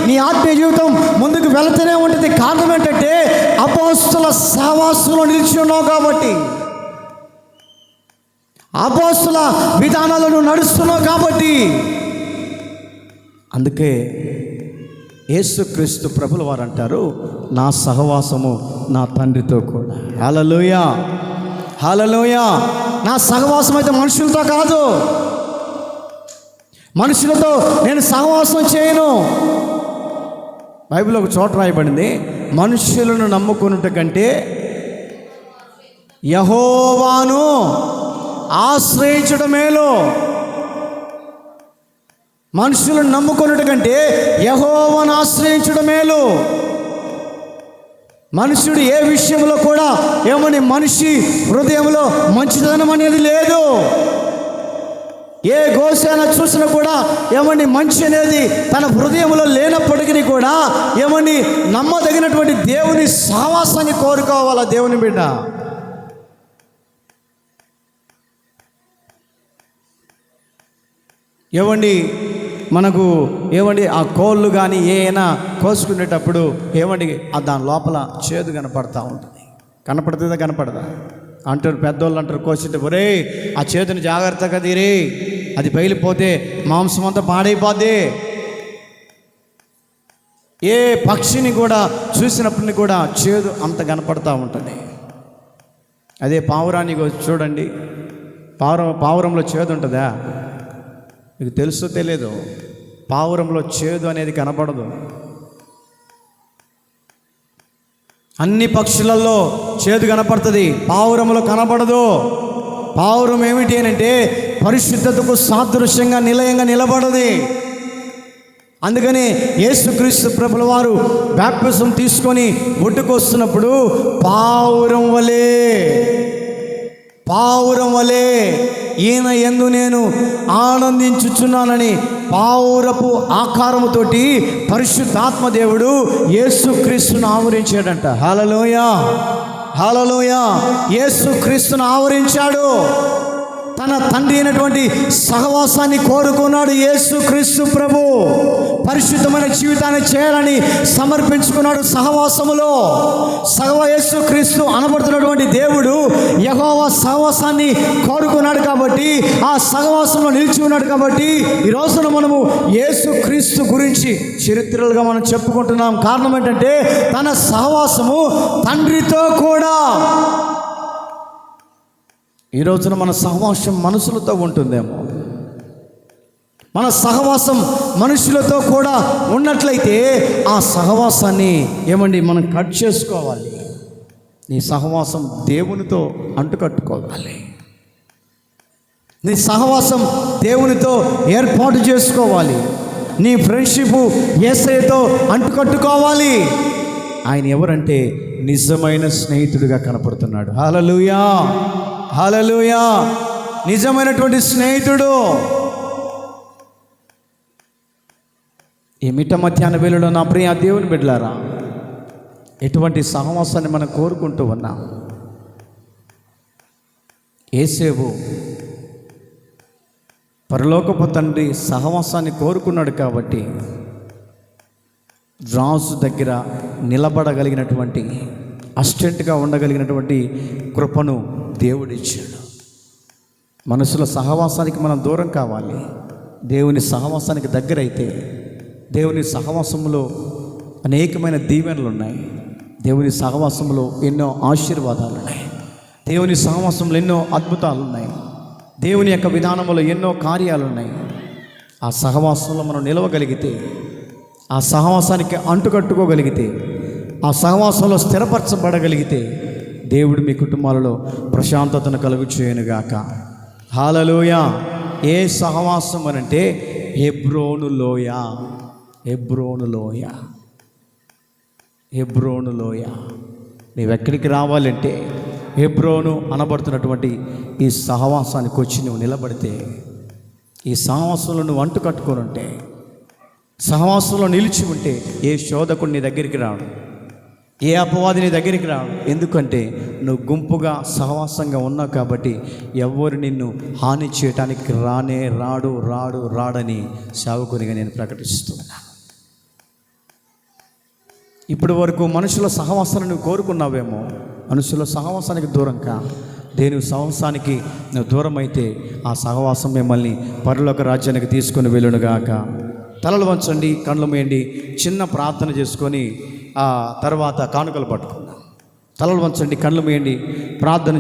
నీ ఆత్మీయ జీవితం ముందుకు వెళుతూనే ఉంటుంది. కారణం ఏంటంటే అపోస్తుల సహవాసంలో నిలిచి ఉన్నావు కాబట్టి, అపోస్తుల విధానాలను నడుస్తున్నావు కాబట్టి. అందుకే యేసుక్రీస్తు ప్రభుల వారు అంటారు, నా సహవాసము నా తండ్రితో కూడా. హల్లెలూయా, హల్లెలూయా. నా సహవాసం అయితే మనుషులతో కాదు. మనుషులతో నేను సహవాసం చేయను. బైబిల్లో ఒక చోట రాయబడింది, మనుషులను నమ్ముకున్నట కంటే యెహోవాను ఆశ్రయించడం మేలు. మనుషులను నమ్ముకున్నట కంటే యెహోవాను ఆశ్రయించడం మేలు. మనుషుడు ఏ విషయంలో కూడా మనిషి హృదయంలో మంచిదనం అనేది లేదు. ఏ గోసేన చూసినా కూడా మంచి అనేది తన హృదయంలో లేనప్పటికీ కూడా నమ్మదగినటువంటి దేవుని సహవాసాన్ని కోరుకోవాలా దేవుని బిడ్డ. మనకు ఆ కోళ్ళు కానీ ఏమైనా కోసుకునేటప్పుడు దాని లోపల చేదు కనపడతా ఉంటుంది. కనపడుతుందా కనపడదా అంటారు పెద్దోళ్ళు, అంటారు కోసేట, ఒరే ఆ చేతుని జాగ్రత్తగా తీరే, అది పగిలిపోతే మాంసం అంతా పాడైపోద్ది. ఏ పక్షిని కూడా చూసినప్పటిని కూడా చేదు అంత కనపడతా ఉంటుంది. అదే పావురాన్ని చూడండి, పావురంలో చేదు ఉంటుందా? మీకు తెలుసో తెలియదు, పావురంలో చేదు అనేది కనపడదు. అన్ని పక్షులలో చేదు కనపడుతుంది, పావురంలో కనపడదు. పావురం ఏమిటి అంటే పరిశుద్ధతకు సాదృశ్యంగా నిలయంగా నిలబడది. అందుకని యేసుక్రీస్తు ప్రభుల వారు బాప్తిజం తీసుకొని ఒడ్డుకు వస్తున్నప్పుడు పావురం వలె ఈయన యందు నేను ఆనందించుచున్నానని పావురపు ఆకారముతోటి పరిశుద్ధాత్మ దేవుడు యేసుక్రీస్తును ఆవరించాడంట. హల్లెలూయా, హల్లెలూయా. యేసుక్రీస్తును ఆవరించాడు. తన తండ్రి అయినటువంటి సహవాసాన్ని కోరుకున్నాడు యేసుక్రీస్తు ప్రభు. పరిశుద్ధమైన జీవితాన్ని చేయాలని సమర్పించుకున్నాడు సహవాసములో. యేసుక్రీస్తు అనబడుతున్నటువంటి దేవుడు యెహోవా సహవాసాన్ని కోరుకున్నాడు కాబట్టి, ఆ సహవాసంలో నిలిచి ఉన్నాడు కాబట్టి ఈ రోజున మనము యేసుక్రీస్తు గురించి చరిత్రలుగా మనం చెప్పుకుంటున్నాం. కారణం ఏంటంటే తన సహవాసము తండ్రితో కూడా. ఈ రోజున మన సహవాసం మనుషులతో ఉంటుందేమో, మన సహవాసం మనుషులతో కూడా ఉన్నట్లయితే ఆ సహవాసాన్ని మనం కట్ చేసుకోవాలి. నీ సహవాసం దేవునితో అంటుకట్టుకోవాలి. నీ సహవాసం దేవునితో ఏర్పాటు చేసుకోవాలి. నీ ఫ్రెండ్షిప్ యేసయ్యతో అంటుకట్టుకోవాలి. ఆయన ఎవరంటే నిజమైన స్నేహితుడిగా కనపడుతున్నాడు. హల్లెలూయా, హల్లెలూయా. నిజమైనటువంటి స్నేహితుడు. ఈ మిట్ట మధ్యాహ్న వేళలో నా ప్రియ దేవుని బిడ్డలారా, ఎటువంటి సహవాసాన్ని మనం కోరుకుంటూ ఉన్నాం. యేసేపు పరలోకపు తండ్రి సహవాసాన్ని కోరుకున్నాడు కాబట్టి రాజు దగ్గర నిలబడగలిగినటువంటి అసిస్టెంట్గా ఉండగలిగినటువంటి కృపను దేవుడిచ్చాడు. మనుషుల సహవాసానికి మనం దూరం కావాలి. దేవుని సహవాసానికి దగ్గరైతే దేవుని సహవాసంలో అనేకమైన దీవెనలు ఉన్నాయి. దేవుని సహవాసంలో ఎన్నో ఆశీర్వాదాలు ఉన్నాయి. దేవుని సహవాసంలో ఎన్నో అద్భుతాలు ఉన్నాయి. దేవుని యొక్క విధానంలో ఎన్నో కార్యాలు ఉన్నాయి. ఆ సహవాసంలో మనం నిలవగలిగితే, ఆ సహవాసానికి అంటుకట్టుకోగలిగితే, ఆ సహవాసంలో స్థిరపరచబడగలిగితే దేవుడు మీ కుటుంబాలలో ప్రశాంతతను కలుగు చేయనుగాక. హల్లెలూయా. ఏ సహవాసం అనంటే హెబ్రోను లోయ. హెబ్రోను లోయ. హెబ్రోను లోయ. నీవెక్కడికి రావాలంటే హెబ్రోను అనబడుతున్నటువంటి ఈ సహవాసానికి వచ్చి నువ్వు నిలబడితే, ఈ సహవాసంలో నువ్వు అంటు కట్టుకొని ఉంటే, సహవాసంలో నిలిచి ఉంటే ఏ శోధకుడు నీ దగ్గరికి రాడు, ఏ అపవాది నీ దగ్గరికి రాడు. ఎందుకంటే నువ్వు గుంపుగా సహవాసంగా ఉన్నావు కాబట్టి ఎవరు నిన్ను హాని చేయటానికి రాడని సేవకునిగా నేను ప్రకటిస్తున్నాను. ఇప్పటి వరకు మనుషుల సహవాసాన్ని నువ్వు కోరుకున్నావేమో, మనుషుల సహవాసానికి దూరంగా దేవుని సహవాసానికి నువ్వు దూరం అయితే ఆ సహవాసం మిమ్మల్ని పరలోక రాజ్యానికి తీసుకొని వెళ్ళునుగాక. తలలు వంచండి, కళ్ళు మూయండి, చిన్న ప్రార్థన చేసుకొని ఆ తర్వాత కానుకలు పట్టుకుందాం. తలలు వంచండి, కళ్ళు మూయండి, ప్రార్థన